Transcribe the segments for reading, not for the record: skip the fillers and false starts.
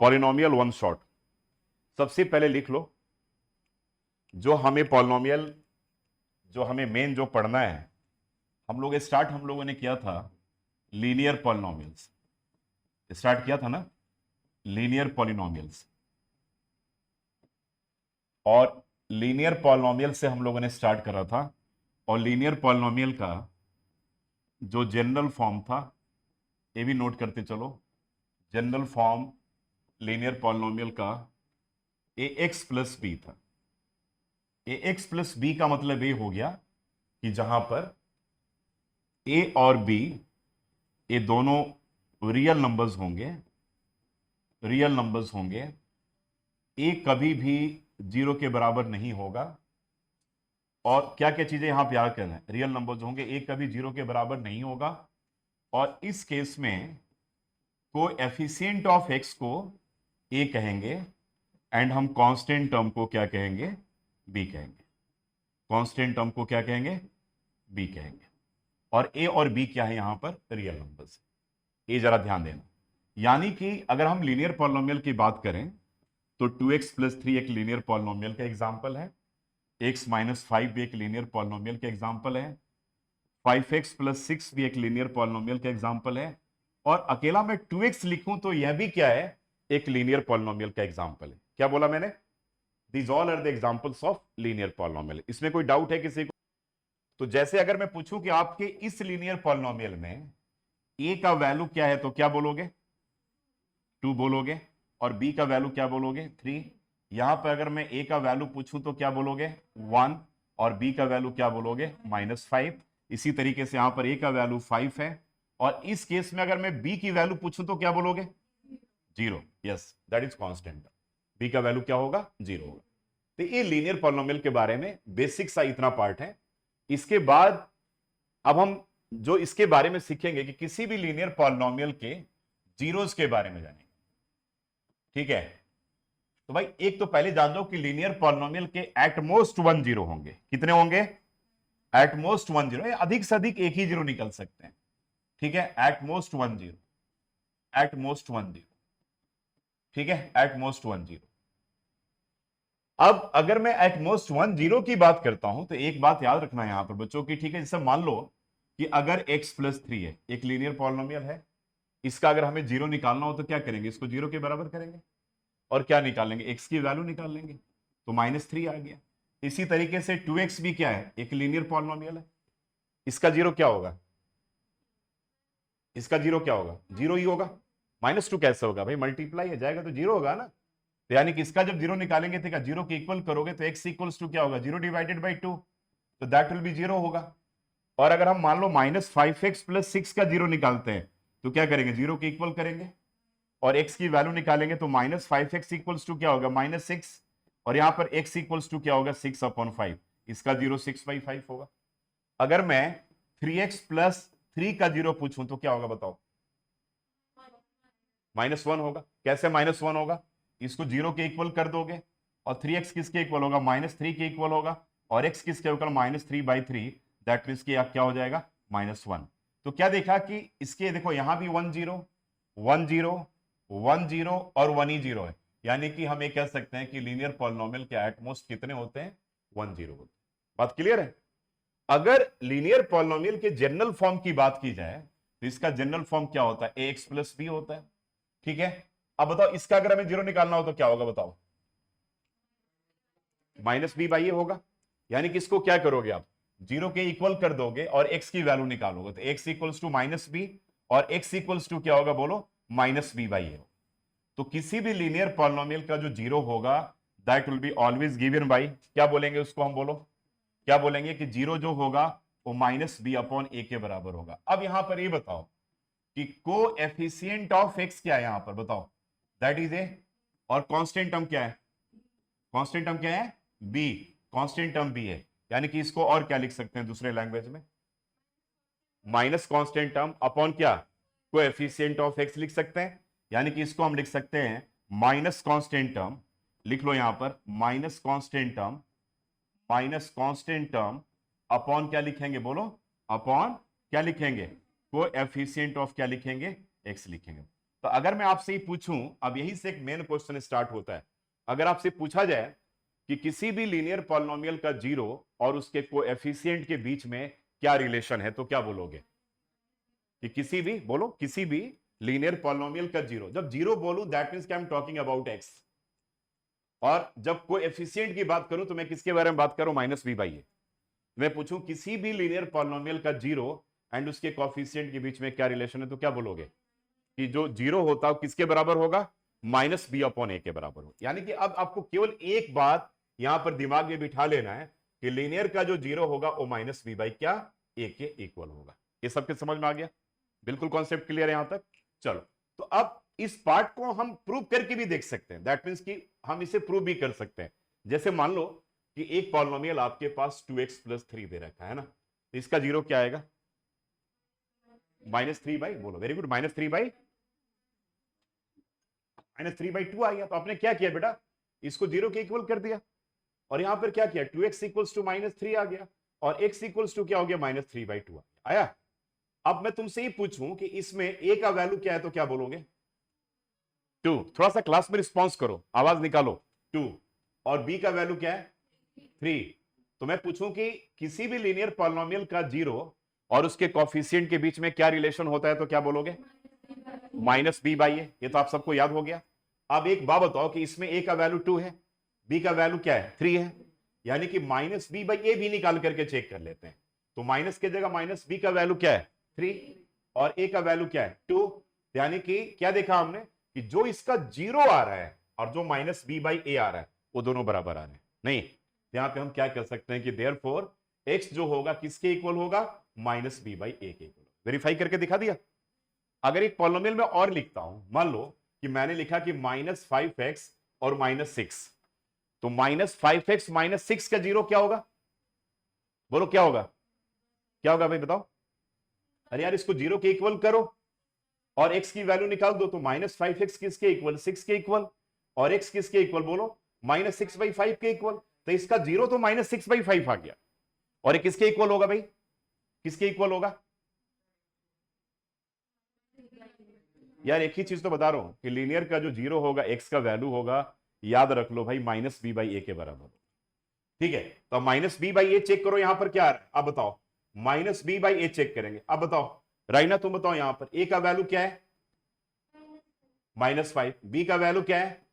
Polynomial one shot. सबसे पहले लिख लो, जो हमें पॉलिनोमियल, जो हमें मेन जो पढ़ना है, हम लोगों ने किया था लीनियर पॉलिनोमियल्स। स्टार्ट किया था ना लीनियर पॉलिनोमियल्स, और लीनियर पॉलिनोमियल से हम लोगों ने स्टार्ट करा था। और लीनियर पॉलिनोमियल का जो जनरल फॉर्म था, ये भी नोट करते चलो, जनरल फॉर्म लीनियर पॉलिनोमियल का ए एक्स प्लस बी था। ए एक्स प्लस बी का मतलब ये हो गया कि जहां पर ए और बी ये दोनों रियल नंबर्स होंगे, रियल नंबर्स होंगे, ए कभी भी जीरो के बराबर नहीं होगा। और क्या क्या चीजें यहां पे याद करना है, रियल नंबर्स होंगे, ए कभी जीरो के बराबर नहीं होगा। और इस केस में कोएफिशिएंट ऑफ एक्स को ए कहेंगे, एंड हम कांस्टेंट टर्म को क्या कहेंगे, बी कहेंगे। कांस्टेंट टर्म को क्या कहेंगे, बी कहेंगे। और ए और बी क्या है यहां पर, रियल नंबर्स। ये जरा ध्यान देना। यानी कि अगर हम लीनियर पॉलिनोमियल की बात करें तो 2x प्लस 3 एक लीनियर पॉलिनोमियल का एग्जांपल है, x माइनस 5 भी एक लीनियर पॉलिनोमियल का एग्जांपल है, 5x प्लस 6 भी एक लीनियर पॉलिनोमियल का एग्जांपल है, और अकेला मैं 2x लिखूं तो यह भी क्या है, एक लीनियर पॉलिनोमियल का एग्जांपल है। क्या बोला मैंने, these all are the examples of linear polynomial. इसमें कोई डाउट है किसी को? तो जैसे अगर मैं पूछूं कि आपके इस लीनियर पॉलिनोमियल में a का वैल्यू क्या है, तो क्या बोलोगे, 2 बोलोगे, और b का वैल्यू क्या बोलोगे, 3। यहां पर अगर मैं a का वैल्यू पूछूं तो क्या बोलोगे, 1, और b का वैल्यू क्या बोलोगे, -5। इसी तरीके से यहां पर a का वैल्यू 5 है, और इस केस में अगर मैं b की वैल्यू पूछूं तो क्या बोलोगे, 0। Yes, that is constant. b का वैल्यू क्या होगा, 0 होगा। तो ये लीनियर पॉलिनोमियल के बारे में बेसिक सा इतना पार्ट है। इसके बाद अब हम जो इसके बारे में सीखेंगे कि किसी भी लीनियर पॉलिनोमियल के जीरोस के बारे में जानेंगे। ठीक है, तो भाई एक तो पहले जान दो कि लीनियर पॉलिनोमियल के एटमोस्ट 1 जीरो होंगे। कितने होंगे, एटमोस्ट 1 जीरो, अधिक से अधिक एक ही जीरो निकल सकते हैं। ठीक है, एटमोस्ट 1 जीरो, एटमोस्ट 1 जीरो। ठीक है, एटमोस्ट 1 जीरो। अब अगर मैं एटमोस्ट 1 जीरो की बात करता हूं तो एक बात याद रखना यहां पर बच्चों की। ठीक है, जैसे मान लो कि अगर x प्लस 3 है, एक लीनियर पॉलिनोमियल है, इसका अगर हमें जीरो निकालना हो तो क्या करेंगे, इसको जीरो के बराबर करेंगे, और क्या निकालेंगे, x की वैल्यू निकाल लेंगे, तो -3 आ गया। इसी तरीके से 2x भी क्या है, एक लीनियर पॉलिनोमियल है, इसका जीरो क्या होगा, इसका जीरो क्या होगा, जीरो ही होगा। -2 कैसे होगा भाई, मल्टीप्लाई है, जाएगा तो जीरो होगा ना। तो यानी कि इसका जब जीरो निकालेंगे तो क्या जीरो के इक्वल करोगे तो x इक्वल्स टू क्या होगा, 0 डिवाइडेड बाई 2, तो दैट विल बी जीरो होगा। और अगर हम मान लो -5x प्लस 6 का जीरो निकालते हैं तो क्या करेंगे, जीरो के इक्वल करेंगे, और x की वैल्यू निकालेंगे तो -5x इक्वल्स टू क्या होगा, -6, और यहां पर x इक्वल्स टू क्या होगा, 6/5, इसका जीरो 6/5 होगा। अगर मैं 3x प्लस 3 का जीरो पूछूं तो क्या होगा बताओ, -1 होगा। कैसे -1 होगा, इसको जीरो के इक्वल कर दोगे, और 3x किसके इक्वल होगा, -3 के इक्वल होगा, और x किसके इक्वल, -3/3, दैट मीन्स क्या हो जाएगा, -1। तो क्या देखा कि इसके देखो यहां भी 1 0 1 0 1 0 और 1 ही 0 है। यानी कि हम ये कह सकते हैं कि लीनियर पॉलिनोमियल के एटमोस्ट कितने होते हैं, 1 0 होते हैं। बात क्लियर है। अगर लीनियर पॉलिनोमियल के जनरल फॉर्म की बात की जाए तो इसका जनरल फॉर्म क्या होता है, ax प्लस बी होता है। ठीक है, अब बताओ इसका अगर हमें जीरो निकालना हो तो क्या होगा बताओ, -b/a होगा। यानी कि इसको क्या करोगे आप, जीरो के इक्वल कर दोगे और x की वैल्यू निकालोगे, तो x इक्वल्स टू -b, और x इक्वल्स टू क्या होगा बोलो, -b/a। तो किसी भी लीनियर पॉलिनोमियल का जो जीरो होगा that will be always given by, क्या बोलेंगे उसको हम, बोलो क्या बोलेंगे, कि जीरो जो होगा वो -b/a के बराबर होगा। अब यहां पर ये बताओ कि कोएफिशिएंट ऑफ x क्या है यहां पर बताओ, दैट इज ए, और कांस्टेंट टर्म क्या है, कांस्टेंट टर्म क्या है, b, कांस्टेंट टर्म b है। यानी कि इसको और क्या लिख सकते हैं दूसरे लैंग्वेज में, माइनस कांस्टेंट टर्म अपॉन क्या, कोएफिशिएंट ऑफ x लिख सकते हैं। यानी कि इसको हम लिख सकते हैं माइनस कांस्टेंट टर्म, लिख लो यहां पर minus constant term, minus constant term upon क्या लिखेंगे बोलो, अपॉन क्या लिखेंगे, कोएफिशिएंट ऑफ क्या लिखेंगे, x लिखेंगे। तो अगर मैं आपसे ही पूछूं, अब यही से एक मेन क्वेश्चन स्टार्ट होता है, अगर आपसे पूछा जाए कि किसी भी लीनियर पॉलिनोमियल का जीरो और उसके कोएफिशिएंट के बीच में क्या रिलेशन है, तो क्या बोलोगे? कि किसी भी, बोलो, किसी भी लीनियर पॉलिनोमियल का जीरो, जब जीरो बोलूं दैट मींस कि I am talking about x, और जब कोएफिशिएंट की बात करूं तो मैं किसके बारे में बात करूं? माइनस बी बाई ए। मैं पूछूं किसी भी लीनियर पॉलिनोमियल का जीरो एंड उसके कोएफिशिएंट के बीच में क्या रिलेशन है, तो क्या बोलोगे? कि जो जीरो होता है किसके बराबर होगा? माइनस बी अपॉन ए के बराबर हो। यानी कि अब आपको केवल एक बात यहां पर दिमाग में बिठा लेना है कि लीनियर का जो जीरो होगा वो माइनस बी बाई क्या, ए के इक्वल होगा। ये सबके समझ में आ गया? बिल्कुल कॉन्सेप्ट क्लियर है यहां तक? चलो, तो अब इस पार्ट को हम प्रूव करके भी देख सकते हैं, दैट मीन्स कि हम इसे प्रूव भी कर सकते हैं। जैसे मान लो कि एक पॉलिनोमियल आपके पास 2x+3 दे रखा है ना, तो इसका जीरो क्या आएगा? -3 बाई, बोलो वेरी गुड, -3/2 आ गया। तो आपने क्या किया बेटा? इसको जीरो के इक्वल कर दिया, और यहां पर क्या किया? 2x इक्वल्स टू -3 आ गया, और x इक्वल्स टू क्या हो गया? -3/2 आया। अब मैं तुमसे ही पूछूं कि इसमें a का वैल्यू क्या है, तो क्या बोलोगे? 2। थोड़ा सा क्लास में रिस्पॉन्स करो, आवाज निकालो। 2। और b का वैल्यू क्या है? 3। तो मैं पूछूं कि किसी भी लीनियर पॉलिनोमियल का जीरो और उसके कॉफिशिएंट के बीच में क्या रिलेशन होता है, तो क्या बोलोगे? माइनस बी बाई ए। ये तो आप सबको याद हो गया। अब एक बात बताओ कि इसमें a का वैल्यू 2 है, b का वैल्यू क्या है? 3 है, यानी कि माइनस बी बाई ए भी निकाल करके चेक कर लेते हैं। तो माइनस की जगह माइनस बी का वैल्यू क्या है? 3, और a का वैल्यू क्या है? 2। यानी कि क्या देखा हमने कि जो इसका जीरो आ रहा है और जो माइनस बी बाई ए आ रहा है वो दोनों बराबर आ रहे हैं। नहीं, यहां पे हम क्या कर सकते हैं कि देयरफॉर x जो होगा किसके इक्वल होगा? माइनस बी बाई ए के इक्वल। वेरीफाई करके दिखा दिया। अगर एक पॉलिनोमियल में और लिखता हूं, मान लो कि मैंने लिखा कि -5x और -6, तो -5x -6 का जीरो क्या होगा? बोलो क्या होगा? क्या होगा भाई बताओ? अरे यार, इसको जीरो के इक्वल करो और x की वैल्यू निकाल दो, तो -5x किसके इक्वल? 6 के इक्वल। और x किसके इक्वल? बोलो, -6/5 के इक्वल। तो इसका जीरो तो -6/5 आ गया, और ये किसके इक्वल होगा भाई? किसके इक्वल होगा? यार एक ही चीज तो बता रहा हूं कि लीनियर का जो जीरो होगा, एक्स का वैल्यू होगा, याद रख लो भाई, माइनस बी बाई ए के बराबर। ठीक है, तो minus b by a check करो, यहां पर क्या आ रहा है? अब बताओ, minus b by a check करेंगे। अब बताओ राइना, तुम बताओ यहां पर ए का वैल्यू क्या है? -5। बी का वैल्यू क्या है?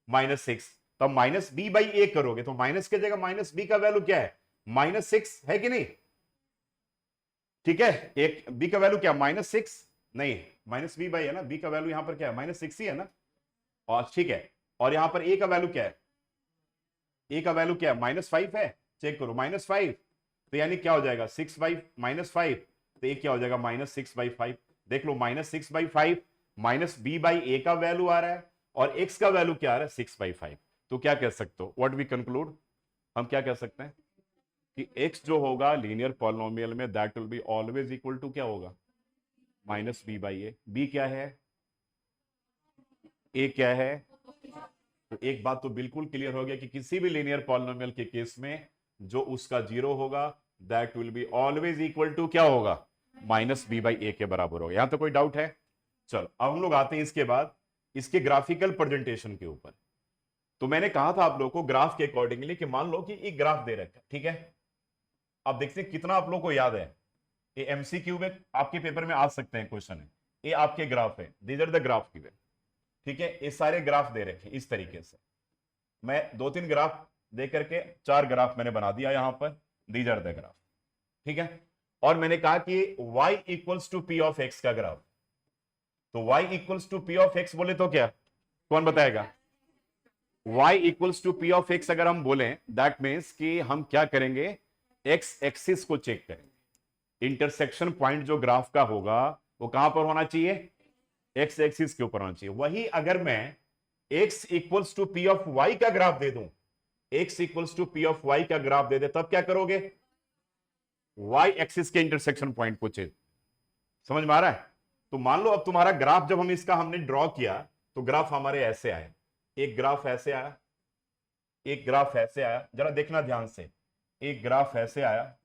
-6। तब माइनस बी बाई ए करोगे तो माइनस की जगह माइनस बी का वैल्यू क्या है? -6 है कि नहीं? ठीक है, एक बी का वैल्यू क्या? -6 नहीं, माइनस बी बाई है ना, बी का वैल्यू यहां पर क्या है? -6 ही है ना। और ठीक है, और यहां पर ए का वैल्यू क्या है? ए का वैल्यू क्या है? -5 है। चेक करो, -5, तो यानी क्या हो जाएगा? 6/-5, तो ये क्या हो जाएगा? -6/5। देख लो, -6/5 माइनस बी बाई ए का वैल्यू आ रहा है, और एक्स का वैल्यू क्या आ रहा है? 6/5। तो क्या कह सकते हो? व्हाट वी कंक्लूड, हम क्या कह सकते हैं कि एक्स जो होगा लीनियर पॉलिनोमियल में, that will be always equal to क्या होगा? Minus b by a. B क्या है? ए क्या है? तो एक बात तो बिल्कुल क्लियर हो गया कि किसी भी लीनियर पॉलिनोमियल के केस में जो उसका जीरो होगा that will be always equal to क्या होगा? माइनस बी बाई ए के बराबर होगा। यहां तो कोई डाउट है? चलो, अब हम लोग आते हैं इसके बाद इसके ग्राफिकल प्रेजेंटेशन के ऊपर। तो मैंने कहा था आप लोगों को ग्राफ के अकॉर्डिंगली कि मान लो कि एक ग्राफ दे रखा है, ठीक है। अब देखते हैं कितना आप लोगों को याद है। ये एमसीक्यू में आपके पेपर में आ सकते हैं क्वेश्चन है। ये आपके ग्राफ है, these are the graph given. ठीक है, ये सारे ग्राफ दे रखे इस तरीके से। मैं 2-3 ग्राफ दे करके 4 ग्राफ मैंने बना दिया यहां पर, दीज आर द ग्राफ। ठीक है, और मैंने कहा कि y equals to p of x का ग्राफ। तो y equals to p of x बोले तो क्या, कौन बताएगा? y equals to p of x अगर हम बोले, दैट मीन्स कि हम क्या करेंगे? एक्स एक्सिस को चेक करेंगे। इंटरसेक्शन पॉइंट जो ग्राफ का होगा वो कहां पर होना चाहिए? एक्स एक्सिस के ऊपर होना चाहिए। वही अगर मैं x equals to p of y का ग्राफ दे दूं, x equals to p of y का ग्राफ दे दे, तब क्या करोगे? y एक्सिस के इंटरसेक्शन पॉइंट को चेक। समझ में आ रहा है? तो मान लो अब तुम्हारा ग्राफ जब हमने ड्रॉ किया तो ग्राफ हमारे ऐसे आए, एक ग्राफ ऐसे आया, एक ग्राफ ऐसे आया, जरा देखना ध्यान से, एक ग्राफ ऐसे आया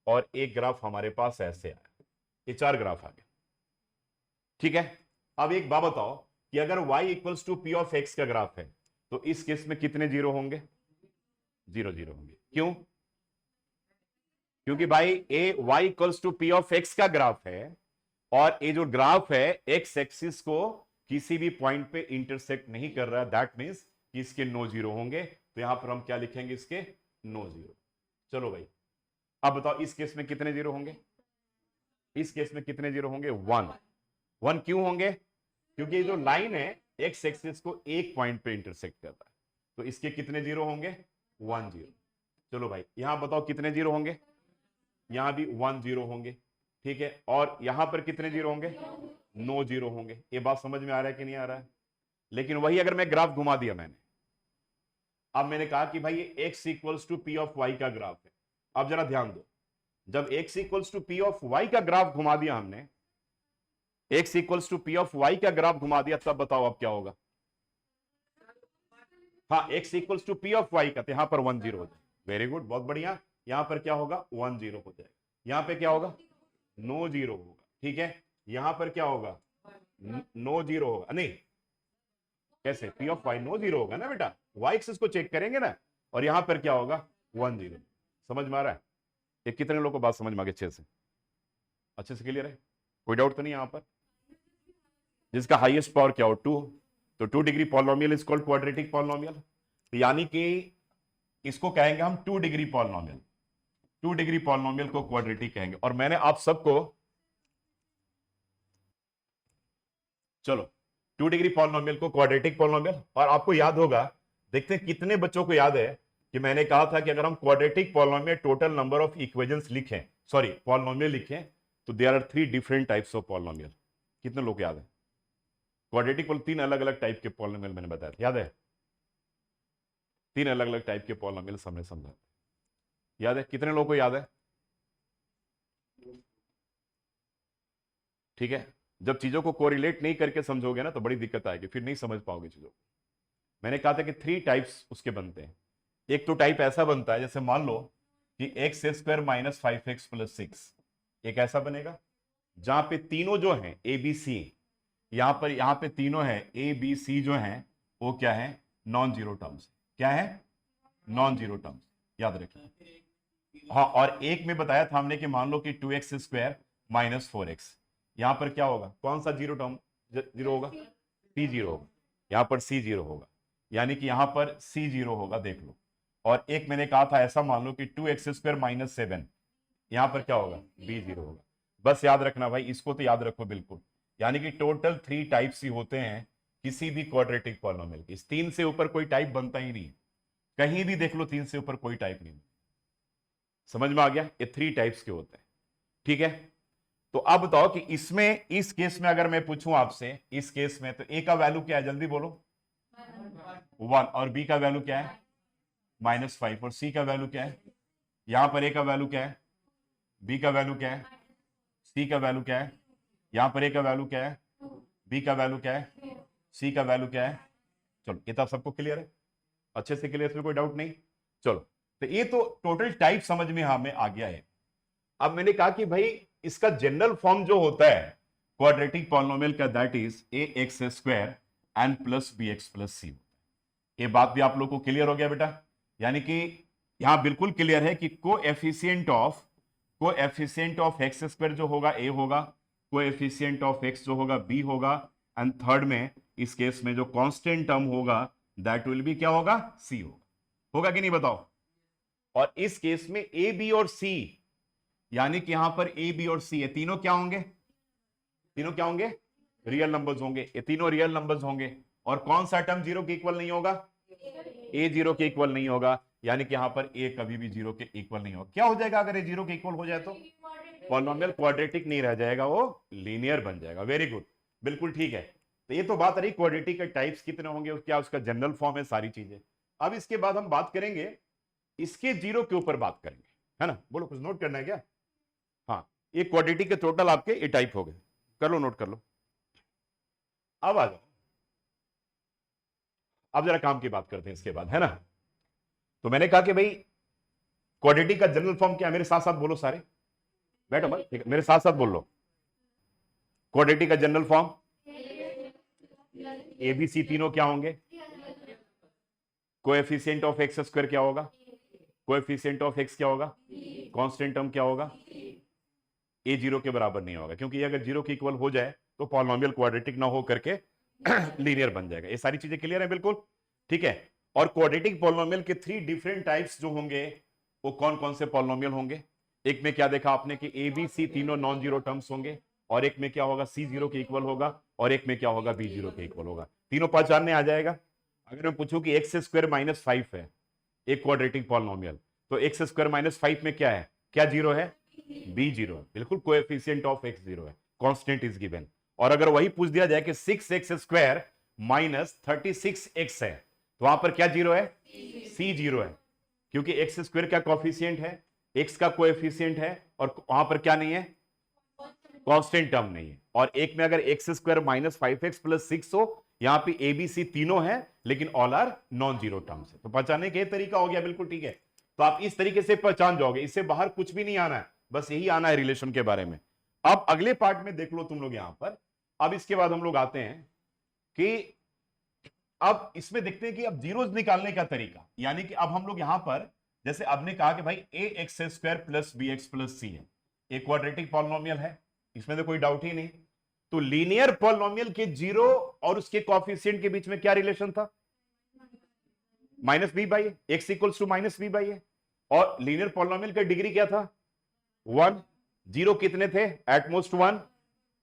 और एक ग्राफ हमारे पास ऐसे आया। ये 4 ग्राफ आ गए। ठीक है, अब एक बात बताओ कि अगर y equals to p of x का ग्राफ है तो इस केस में कितने जीरो होंगे? जीरो जीरो होंगे। क्यों? क्योंकि भाई ए y equals to p of x का ग्राफ है और ये जो ग्राफ है एक्स एक्सिस को किसी भी पॉइंट पे इंटरसेक्ट नहीं कर रहा, दैट मींस कि इसके नो जीरो होंगे। तो यहां पर हम क्या लिखेंगे? इसके नो जीरो। चलो भाई अब बताओ इस केस में कितने जीरो होंगे? इस केस में कितने जीरो होंगे? वन। वन क्यों होंगे? क्योंकि जो लाइन है एक्स एक्सिस को एक पॉइंट पे इंटरसेक्ट कर रहा है, तो इसके कितने जीरो होंगे? One zero. चलो भाई यहां बताओ कितने जीरो होंगे? यहां भी वन जीरो होंगे, ठीक है। और यहां पर कितने जीरो होंगे? नो जीरो होंगे। ये बात समझ में आ रहा है कि नहीं आ रहा है? लेकिन वही अगर मैं ग्राफ घुमा दिया मैंने, अब मैंने कहा कि भाई ये x equals to p of y का ग्राफ है। अब जरा ध्यान दो, जब x equals to p of y का ग्राफ घुमा दिया हमने, x equals to p of y का ग्राफ घुमा दिया, तब बताओ अब क्या होगा? हाँ, x equals to p of y का, तो यहां पर वन जीरो हो जाएगा। वेरी गुड, बहुत बढ़िया। यहां पर क्या होगा? वन जीरो हो जाएगा। यहां पे क्या होगा? नो जीरो होगा, ठीक है। यहां पर क्या होगा? नो जीरो होगा। नहीं, कैसे? P of y no zero होगा ना बेटा, वाई एक्सिस को चेक करेंगे ना। और यहां पर क्या होगा? One zero. समझ में आ रहा है? ये कितने लोगों को बात समझ में आ गई? अच्छे से क्लियर है? कोई डाउट तो नहीं यहां पर? जिसका हाईएस्ट पावर क्या हो? टू। तो 2 degree polynomial is called quadratic polynomial. यानी कि इसको कहेंगे हम 2 डिग्री पॉलिनोमियल। 2 डिग्री पॉलिनोमियल को क्वाड्रेटिक कहेंगे। और मैंने आप सबको, चलो 2 डिग्री पॉलिनोमियल को क्वाड्रेटिक पॉलिनोमियल, और आपको याद होगा, देखते हैं कितने बच्चों को याद है कि मैंने कहा था कि अगर हम quadratic polynomial total number of equations लिखें, सॉरी पॉलिनोमियल लिखें, तो there are 3 different types of polynomial. कितने लोग याद है? क्वाड्रेटिक पॉलिनोमियल 3 अलग अलग टाइप के पॉलिनोमियल मैंने बताया था, याद है? 3 अलग अलग टाइप के पॉलिनोमियल हमने समझा। याद है? कितने लोगों को याद है? ठीक है। जब चीजों को कोरिलेट नहीं करके समझोगे ना तो बड़ी दिक्कत आएगी, फिर नहीं समझ पाओगे चीजों को। मैंने कहा था कि 3 टाइप्स उसके बनते हैं। एक तो टाइप ऐसा बनता है, जैसे मान लो कि x square minus 5x plus 6, एक ऐसा बनेगा जहां पे तीनों जो हैं ए बी सी, यहां पे तीनों है ए बी सी जो हैं वो क्या है? Non zero terms. क्या है? नॉन जीरो टर्म्स, याद रखिए। हाँ, और एक में बताया था हमने कि मान लो कि 2x स्क्वायर माइनस 4x, यहां पर क्या होगा? कौन सा जीरो टर्म जीरो होगा? सी जीरो होगा। यहां पर सी जीरो होगा, यानी कि यहां पर सी जीरो होगा, देख लो। और एक मैंने कहा था ऐसा मान लो कि 2x स्क्वायर माइनस 7, यहां पर क्या होगा? बी जीरो होगा। बस याद रखना भाई, इसको तो याद रखो बिल्कुल। यानी कि टोटल 3 टाइप्स ही होते हैं किसी भी क्वाड्रेटिक पॉलिनोमियल की। इस 3 से ऊपर कोई टाइप बनता ही नहीं है, कहीं भी देख लो 3 से ऊपर कोई टाइप नहीं। समझ में आ गया? ये 3 टाइप्स के होते हैं, ठीक है। तो अब बताओ कि इसमें, इस केस में अगर मैं पूछूं आपसे, इस केस में तो ए का वैल्यू क्या है? जल्दी बोलो। 1। और बी का वैल्यू क्या है? -5। और सी का वैल्यू क्या है? यहां पर ए का वैल्यू क्या है? बी का वैल्यू क्या है? सी का वैल्यू क्या है? यहां पर ए का वैल्यू क्या है? बी का वैल्यू क्या है? सी का वैल्यू क्या है? चलो ये तो सबको क्लियर है, अच्छे से क्लियर, इसमें कोई डाउट नहीं। चलो, तो ये तो टोटल टाइप समझ में हमें आ गया है। अब मैंने कहा कि भाई इसका जनरल फॉर्म जो होता है क्वाड्रेटिक पॉलिनोमियल का, that is a x square n plus b x plus c. ये बात भी आप लोग को क्लियर हो गया बेटा? यानी कि यहां बिल्कुल क्लियर है कि कोएफिशिएंट ऑफ एक्स स्क्वायर जो होगा ए होगा, कोएफिशिएंट ऑफ एक्स जो होगा बी होगा, एंड थर्ड में इस केस में जो कांस्टेंट टर्म होगा दैट विल बी क्या होगा? सी होगा। होगा कि नहीं बताओ? और इस केस में ए बी और सी, यानी कि यहां पर ए बी और सी ये तीनों क्या होंगे? तीनों क्या होंगे? रियल नंबर्स होंगे। ये तीनों रियल नंबर्स होंगे। और कौन सा टर्म जीरो के इक्वल नहीं होगा? ए जीरो के इक्वल नहीं होगा, यानी कि यहां पर ए कभी भी जीरो के इक्वल नहीं होगा। क्या हो जाएगा अगर ए जीरो के इक्वल हो जाए? तो पॉलिनोमियल क्वाड्रेटिक नहीं रह जाएगा, वो लीनियर बन जाएगा। वेरी गुड, बिल्कुल ठीक है। तो ये तो बात रही क्वाड्रेटिक के टाइप्स कितने होंगे, क्या उसका जनरल फॉर्म है, सारी चीजें। अब इसके बाद हम बात करेंगे इसके जीरो के ऊपर बात करेंगे, है ना? बोलो, कुछ नोट करना है क्या? हाँ, ये क्वाड्रेटिक के टोटल आपके ये टाइप हो गए, कर लो, नोट कर लो। अब आ जाओ, अब जरा काम की बात करते हैं इसके बाद, है ना? तो मैंने कहा कि भाई क्वाड्रेटिक का जनरल फॉर्म क्या है? मेरे साथ साथ बोलो सारे, बैठो मत, ठीक है, मेरे साथ साथ बोल लो। क्वाड्रेटिक का जनरल फॉर्म एबीसी तीनों क्या होंगे? कोएफिशिएंट ऑफ एक्स स्क्वायर क्या होगा? कोएफिशिएंट ऑफ एक्स क्या होगा? कांस्टेंट टर्म क्या होगा? ए जीरो के बराबर नहीं होगा, क्योंकि ये अगर जीरो के इक्वल हो जाए तो पॉलिनोमियल क्वाड्रेटिक ना हो करके लीनियर बन जाएगा। ये सारी चीजें क्लियर है बिल्कुल? ठीक है। और क्वाड्रेटिक पॉलिनोमियल के 3 डिफरेंट टाइप्स जो होंगे वो कौन कौन से पॉलिनोमियल होंगे? एक में क्या देखा आपने कि ए बी सी तीनों नॉन जीरो टर्म्स होंगे, और एक में क्या होगा? सी जीरो के इक्वल होगा, और एक में क्या होगा? बी जीरो के इक्वल होगा। तीनों पहचानने आ जाएगा। अगर मैं पूछूं कि एक्स स्क्वायर माइनस 5 है एक क्वाड्रेटिक पॉलिनोमियल, तो एक्स स्क्वायर माइनस 5 में क्या है? क्या जीरो है? बी जीरो है, बिल्कुल कोएफिशिएंट ऑफ एक्स जीरो है, कांस्टेंट इज गिवन। और अगर वही पूछ दिया जाए कि 6x स्क्वायर माइनस 36x है, तो वहां पर क्या जीरो है? सी जीरो है, क्योंकि एक्स स्क्वायर का कोएफिशिएंट है, एक्स का कोएफिशिएंट है, और वहां पर क्या नहीं है? कांस्टेंट टर्म नहीं है। और एक में अगर x square minus 5x plus 6 हो, यहां पे एबीसी तीनों है लेकिन all are non zero terms है। तो पहचानने का तरीका हो गया, बिल्कुल ठीक है। तो आप इस तरीके से पहचान जाओगे, इससे बाहर कुछ भी नहीं आना है, बस यही आना है रिलेशन के बारे में। अब अगले पार्ट में देख लो तुम लोग यहां पर। अब इसके बाद हम लोग आते हैं कि अब इसमें देखते हैं कि अब जीरोज निकालने का तरीका, यानी कि अब हम लोग यहां पर जैसे अब ने कहा कि भाई a x square plus b x plus c है, एक क्वाड्रेटिक पॉलिनोमियल है, इसमें तो कोई डाउट ही नहीं। तो लीनियर पॉलिनोमियल के जीरो और उसके कोएफिशिएंट के बीच में क्या रिलेशन था? Minus b by a, x equals to minus b by a. और लीनियर पॉलिनोमियल का डिग्री क्या था? 1। जीरो कितने थे? एटमोस्ट 1।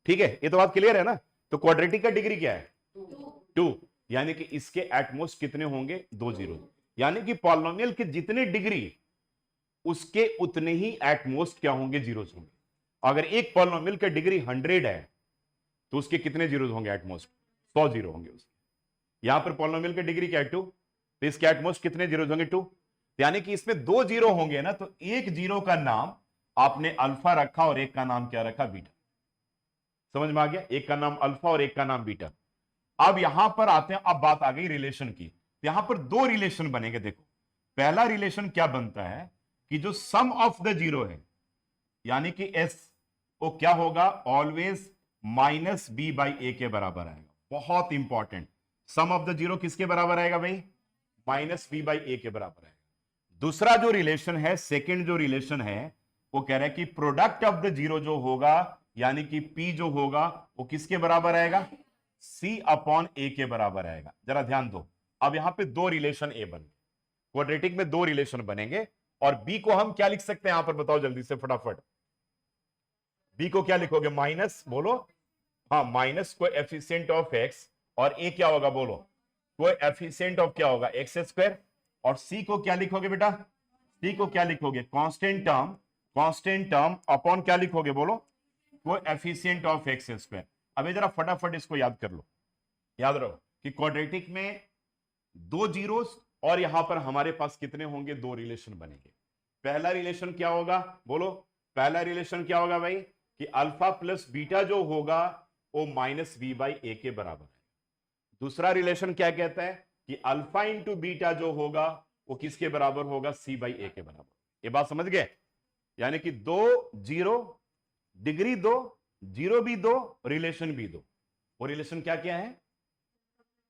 ठीक है, ये तो बात क्लियर है ना? तो क्वाड्रेटिक का डिग्री क्या है? 2। यानी कि इसके एटमोस्ट कितने होंगे? 2 जीरो। यानी कि पॉलिनोमियल के जितने डिग्री उसके उतने ही एटमोस्ट क्या होंगे? जीरोस होंगे। अगर एक पॉलिनोमियल का डिग्री 100 है तो उसके कितने जीरोस होंगे? एटमोस्ट 100 जीरो होंगे उसके। यहां पर पॉलिनोमियल का डिग्री क्या है? 2, तो इसके एटमोस्ट कितने जीरोस होंगे? 2। यानी कि इसमें 2 जीरो होंगे ना, तो एक जीरो का नाम आपने अल्फा रखा और एक का नाम क्या रखा? बीटा। समझ में आ गया? एक का नाम अल्फा और एक का नाम बीटा। अब यहां पर आते हैं, अब बात आ गई रिलेशन की। यहां पर 2 रिलेशन बनेंगे। देखो, पहला रिलेशन क्या बनता है कि जो सम ऑफ द जीरो है, यानी कि एस, वो क्या होगा? Always minus b by a के बराबर आएगा। बहुत important, sum of the zero किसके बराबर आएगा भाई? माइनस बी बाई ए के बराबर आएगा। दूसरा जो रिलेशन है, सेकेंड जो रिलेशन है, वो कह रहा है कि प्रोडक्ट ऑफ द जीरो जो होगा, यानी कि पी जो होगा, वो किसके बराबर आएगा? सी अपॉन ए के बराबर आएगा। जरा ध्यान दो, अब यहां पे 2 रिलेशन ए बन, क्वाड्रेटिक में 2 रिलेशन बनेंगे, और बी को हम क्या लिख सकते हैं यहां पर? बताओ जल्दी से फटाफट। बी को क्या लिखोगे? माइनस, बोलो। हाँ, माइनस कोएफिशिएंट ऑफ एक्स, और ए क्या होगा? बोलो, कोएफिशिएंट ऑफ क्या होगा? X square. और सी को क्या लिखोगे बेटा? सी को क्या लिखोगे? Constant term, constant term upon क्या लिखोगे? बोलो, कोएफिशिएंट ऑफ एक्स स्क्वायर। अबे जरा फटाफट इसको याद कर लो। याद रहो कि क्वाड्रेटिक में 2 जीरोस, और यहां पर हमारे पास कितने होंगे? 2 रिलेशन बनेंगे। पहला रिलेशन क्या होगा? बोलो, पहला रिलेशन क्या होगा भाई? कि अल्फा प्लस बीटा जो होगा वो माइनस बी बाई ए के बराबर है। दूसरा रिलेशन क्या कहता है कि अल्फा इंटू बीटा जो होगा वो किसके बराबर होगा? सी बाई ए के बराबर। ये बात समझ गए? यानी कि 2 जीरो, डिग्री 2, जीरो भी 2, रिलेशन भी 2। वो रिलेशन क्या क्या है?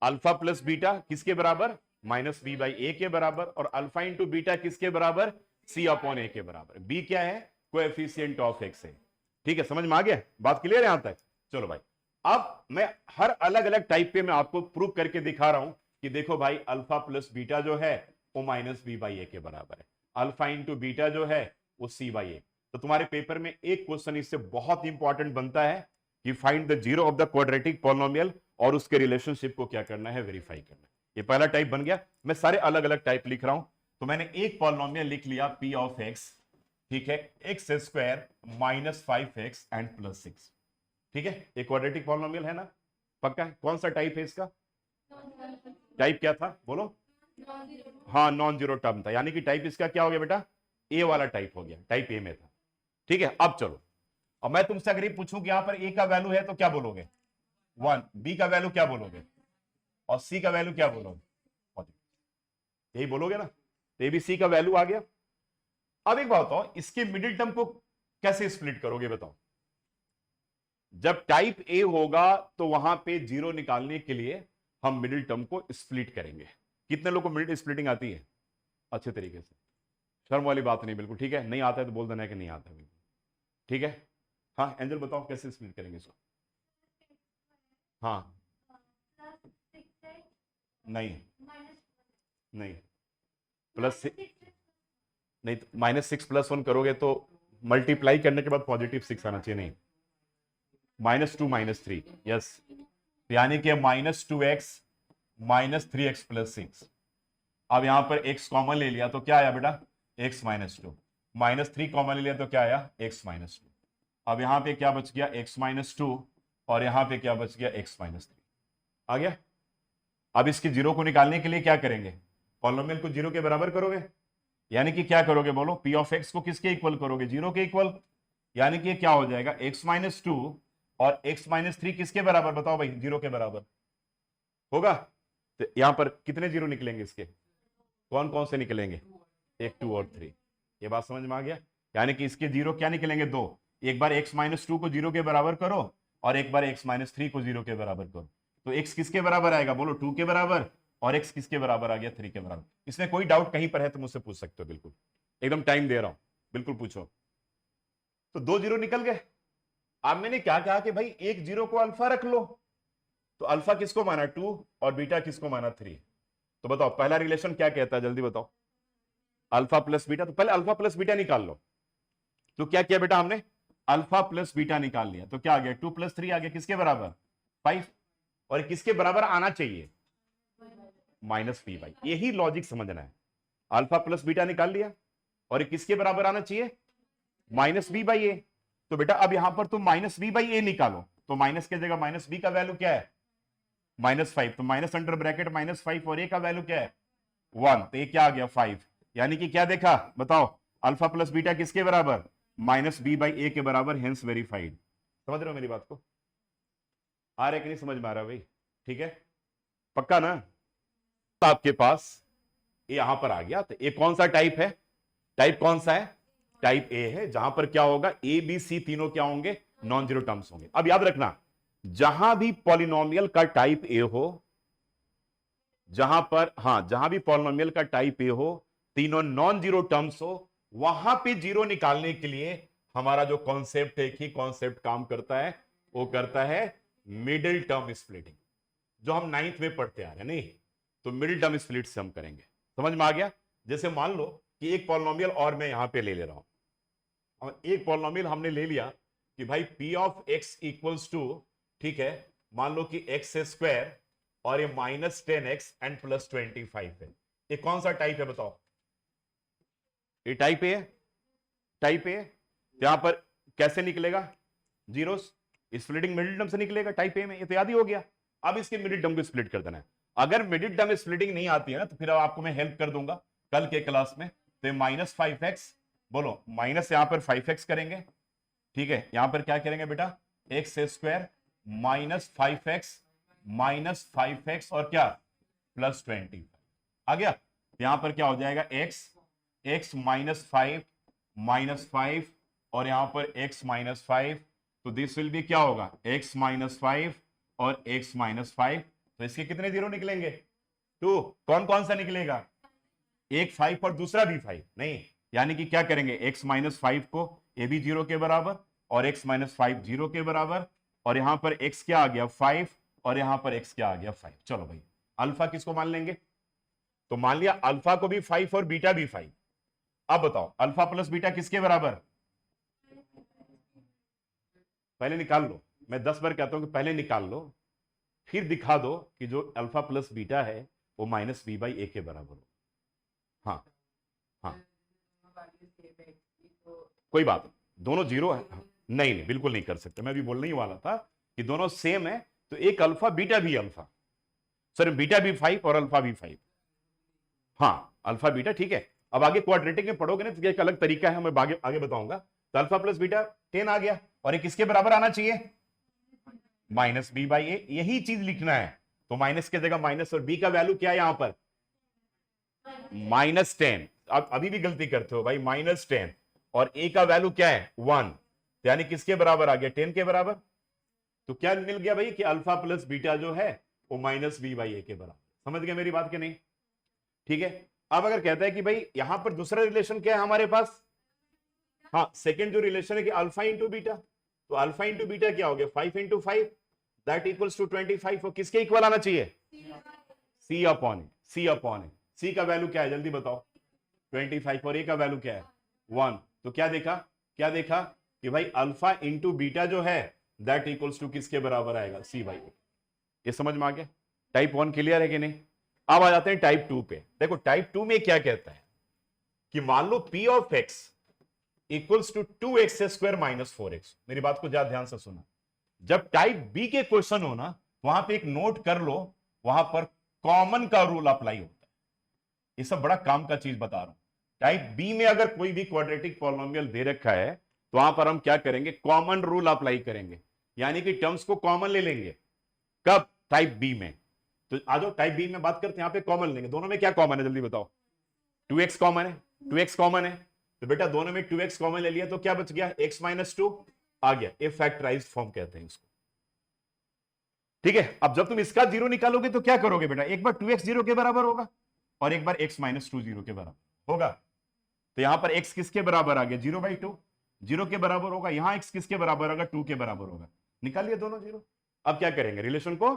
अल्फा प्लस बीटा किसके बराबर? माइनस बी बाई ए के बराबर। और अल्फा इंटू बीटा किसके बराबर? सी अपॉन ए के बराबर। बी क्या है? कोएफिशिएंट ऑफ एक्स है। ठीक है, समझ में आ गया? बात क्लियर है यहां तक? चलो भाई, अब मैं हर अलग अलग टाइप पे मैं आपको प्रूव करके दिखा रहा हूं कि देखो भाई, अल्फा प्लस बीटा जो है वो माइनस बी बाई ए के बराबर है, अल्फा इंटू बीटा जो है वो सी बाई ए। तो तुम्हारे पेपर में एक क्वेश्चन इससे बहुत इंपॉर्टेंट बनता है कि find the zero of the quadratic polynomial, और उसके रिलेशनशिप को क्या करना है? वेरीफाई करना है। ये पहला टाइप बन गया। मैं सारे अलग अलग टाइप लिख रहा हूं। तो मैंने एक पॉलिनोमियल लिख लिया पी ऑफ एक्स, ठीक है, x square minus 5x and plus 6। ठीक है, एक क्वाड्रेटिक पॉलिनोमियल है ना? पक्का है? कौन सा टाइप है इसका? टाइप क्या था? बोलो। हाँ, नॉन जीरो टर्म था, यानी कि टाइप इसका क्या हो गया बेटा? ए वाला टाइप हो गया, टाइप ए में था। ठीक है, अब चलो, अब मैं तुमसे अगर ये पूछूं कि यहां पर ए का वैल्यू है तो क्या बोलोगे? 1। बी का वैल्यू क्या बोलोगे? और सी का वैल्यू क्या बोलोगे? यही बोलोगे ना? तो एबीसी का वैल्यू आ गया। अब एक बात बताओ, इसके मिडिल टर्म को कैसे स्प्लिट करोगे? बताओ। जब टाइप ए होगा तो वहां पे जीरो निकालने के लिए हम मिडिल टर्म को स्प्लिट करेंगे। कितने लोग को मिडिल स्प्लिटिंग आती है अच्छे तरीके से? शर्म वाली बात नहीं, बिल्कुल ठीक है। नहीं आता है तो बोल देना है कि नहीं आता है, बिल्कुल ठीक है। हाँ एंजल बताओ कैसे स्प्लिट करेंगे इसको? हाँ नहीं नहीं, प्लस नहीं, -6 + 1 करोगे तो मल्टीप्लाई करने के बाद +6 आना चाहिए। नहीं, -2 -3, यस, यानी कि -2x -3x + 6। अब यहां पर x कॉमन ले लिया तो क्या आया बेटा? x -2। -3 कॉमन ले लिया तो क्या आया? x -2। अब यहां पे क्या बच गया? x -2, और यहां पे क्या बच गया? x -3 आ गया। अब इसके जीरो को निकालने के लिए क्या करेंगे? पॉलिनोमियल को जीरो के बराबर करोगे, यानी कि क्या करोगे बोलो? p ऑफ x को किसके इक्वल करोगे? जीरो के इक्वल। यानी कि क्या हो जाएगा? x -2 और x -3 किसके बराबर बताओ भाई? जीरो के बराबर होगा। तो यहां पर कितने जीरो निकलेंगे इसके? कौन कौन से निकलेंगे? 1 2 और 3। ये बात समझ में आ गया? यानी कि इसके जीरो क्या निकलेंगे? दो। एक बार x -2 को जीरो के बराबर करो और एक बार x -3 को जीरो के बराबर करो, तो x किसके बराबर आएगा बोलो? 2 के बराबर। और x किसके बराबर आ गया? 3 के बराबर। इसमें कोई डाउट कहीं पर है तो मुझसे पूछ सकते हो, बिल्कुल एकदम टाइम दे रहा हूं, बिल्कुल पूछो। तो दो जीरो निकल गए। अब मैंने क्या कहा कि भाई एक जीरो को अल्फा रख लो, तो अल्फा किसको माना? 2, और बीटा किसको माना? 3। तो बताओ पहला रिलेशन क्या कहता है, जल्दी बताओ। Alpha plus beta. तो पहले अल्फा प्लस बीटा निकाल लो। तो क्या किया बेटा हमने? अल्फा प्लस बीटा निकाल लिया, तो क्या आ गया? 2 + 3 आ गया, किसके बराबर? 5। और किसके बराबर आना चाहिए? -p/। यही लॉजिक समझना है। अल्फा प्लस बीटा निकाल लिया और किसके बराबर आना चाहिए? -b/a। तो बेटा अब यहां पर तुम -b/a निकालो, तो माइनस की जगह -b का वैल्यू क्या है? -5। तो माइनस अंडर ब्रैकेट -5 और a का वैल्यू क्या है? 1। तो ये क्या आ गया? 5। यानी कि क्या देखा बताओ? अल्फा प्लस बीटा किसके बराबर? -b/a के बराबर, हेंस वेरीफाइड। समझ रहे हो मेरी बात को? आ रहा है कि नहीं समझ में आ रहा भाई? ठीक है, पक्का ना? तो आपके पास ये यहां पर आ गया। तो ये कौन सा टाइप है? टाइप कौन सा है? टाइप ए है, जहां पर क्या होगा? ए बी सी तीनों क्या होंगे? नॉन जीरो टर्म्स होंगे। अब याद रखना, जहां भी पॉलिनोमियल का टाइप ए हो, जहां पर, हां, जहां भी पॉलिनोमियल का टाइप ए हो, तीनों नॉन जीरो टर्म्स हो, वहां पे जीरो निकालने के लिए हमारा जो कॉन्सेप्ट है, एक ही कॉन्सेप्ट काम करता है, वो करता है मिडिल टर्म स्प्लिटिंग, जो हम 9th में पढ़ते आ रहे हैं। नहीं, तो मिडिल टर्म स्प्लिट से हम करेंगे। समझ में आ गया? जैसे मान लो कि एक पॉलिनोमियल और मैं यहां पे ले ले रहा हूं, और एक पॉलिनोमियल हमने ले लिया कि भाई p of x equals to, ठीक है, मान लो कि x² और ये -10x एंड +25 है। ये कौन सा टाइप है बताओ? ये टाइप ए है। टाइप ए, यहां पर कैसे निकलेगा? जीरोस, स्प्लिटिंग मिडिल टर्म से निकलेगा टाइप ए में। ये तो याद ही हो गया। अब इसके मिडिल टर्म को स्प्लिट कर देना है। अगर मिडिल टर्म स्प्लिटिंग नहीं आती है ना, तो फिर आपको मैं हेल्प कर दूंगा कल के क्लास में। तो -5x, बोलो माइनस यहां पर 5x करेंगे, ठीक है। यहां पर क्या करेंगे बेटा? x² -5x और क्या? +20 आ गया। यहां पर क्या हो जाएगा? x -5 और यहां पर x -5, तो दिस विल बी क्या होगा? x -5 और x -5। तो इसके कितने जीरो निकलेंगे? 2। कौन कौन सा निकलेगा? एक 5 और दूसरा भी 5 नहीं, यानी कि क्या करेंगे? x -5 को ये भी जीरो के बराबर और x -5 जीरो के बराबर, और यहां पर x क्या आ गया? 5, और यहां पर x क्या आ गया? 5। चलो भाई, अल्फा किसको मान लेंगे? तो मान लिया अल्फा को भी 5 और बीटा भी 5। अब बताओ अल्फा प्लस बीटा किसके बराबर? पहले निकाल लो। मैं 10 बार कहता हूं कि पहले निकाल लो, फिर दिखा दो कि जो अल्फा प्लस बीटा है वो -b/a के बराबर हो। हाँ हाँ, कोई बात नहीं, दोनों जीरो है। हाँ, नहीं नहीं, बिल्कुल नहीं कर सकते। मैं भी बोलने ही वाला था कि दोनों सेम है, तो एक अल्फा बीटा भी अल्फा, सर बीटा भी 5 और अल्फा भी 5। हाँ, अल्फा बीटा ठीक है। अब आगे क्वाड्रेटिक में पढ़ोगे ना, तो एक अलग तरीका है, मैं आगे आगे बताऊंगा। तो अल्फा प्लस बीटा 10 आ गया, और ये किसके बराबर आना चाहिए? -b/a। यही चीज लिखना है। तो माइनस की जगह माइनस, और b का वैल्यू क्या है यहां पर? -10। अब अभी भी गलती करते हो भाई, -10 और a का वैल्यू क्या है? 1, यानी किसके बराबर आ गया? 10 के बराबर। तो क्या मिल गया भाई कि अल्फा प्लस बीटा जो है वो माइनस बी बाई ए के बराबर। समझ गए मेरी बात कि नहीं? ठीक है। अब अगर कहता है कि भाई यहां पर दूसरा रिलेशन क्या है हमारे पास, हाँ सेकंड जो रिलेशन है कि अल्फा इंटू बीटा, तो अल्फा इंटू बीटा क्या हो गया 5 इंटू 5 दैट इक्वल्स टू 25। और किसके इक्वल आना चाहिए? सी अपॉन ए। सी अपॉन ए, सी का वैल्यू क्या है जल्दी बताओ? 25 और ए का वैल्यू क्या है 1। तो क्या देखा, क्या देखा कि भाई अल्फा इंटू बीटा जो है दैट इक्वल्स टू किसके बराबर आएगा? सी बाई। ये समझ में आ गया? टाइप 1 क्लियर है कि नहीं? अब आ जाते हैं टाइप 2 पे। देखो टाइप 2 में क्या कहता है कि मान लो p of x equals to 2x² minus 4x। मेरी बात को ज्यादा ध्यान से सुना। जब टाइप बी के क्वेश्चन हो ना, वहां पे एक नोट कर लो, वहां पर कॉमन का रूल अप्लाई होता है। ये सब बड़ा काम का चीज बता रहा हूं। टाइप बी में अगर कोई भी क्वाड्रेटिक पॉलिनोमियल दे रखा है तो वहां पर हम क्या करेंगे? कॉमन रूल अप्लाई करेंगे, यानी कि टर्म्स को कॉमन ले लेंगे। कब? टाइप बी में। तो आ जाओ टाइप बी में बात करते हैं, यहां पे कॉमन लेंगे। दोनों में क्या कॉमन है जल्दी बताओ? 2x कॉमन है, 2x कॉमन है। तो बेटा दोनों में 2x कॉमन ले लिया तो क्या बच गया? x माइनस 2 आ गया। ये फैक्टराइज्ड फॉर्म कहते हैं इसको। ठीक है। अब जब तुम इसका जीरो निकालोगे तो क्या करोगे बेटा? एक बार 2x 0 के बराबर होगा और एक बार x माइनस 2 0 के बराबर होगा। तो यहां पर x किसके बराबर आ गया? 0/2, 0 के बराबर होगा। यहां x किसके बराबर होगा? 2 के बराबर होगा। निकालिए दोनों 0। अब क्या करेंगे? रिलेशन को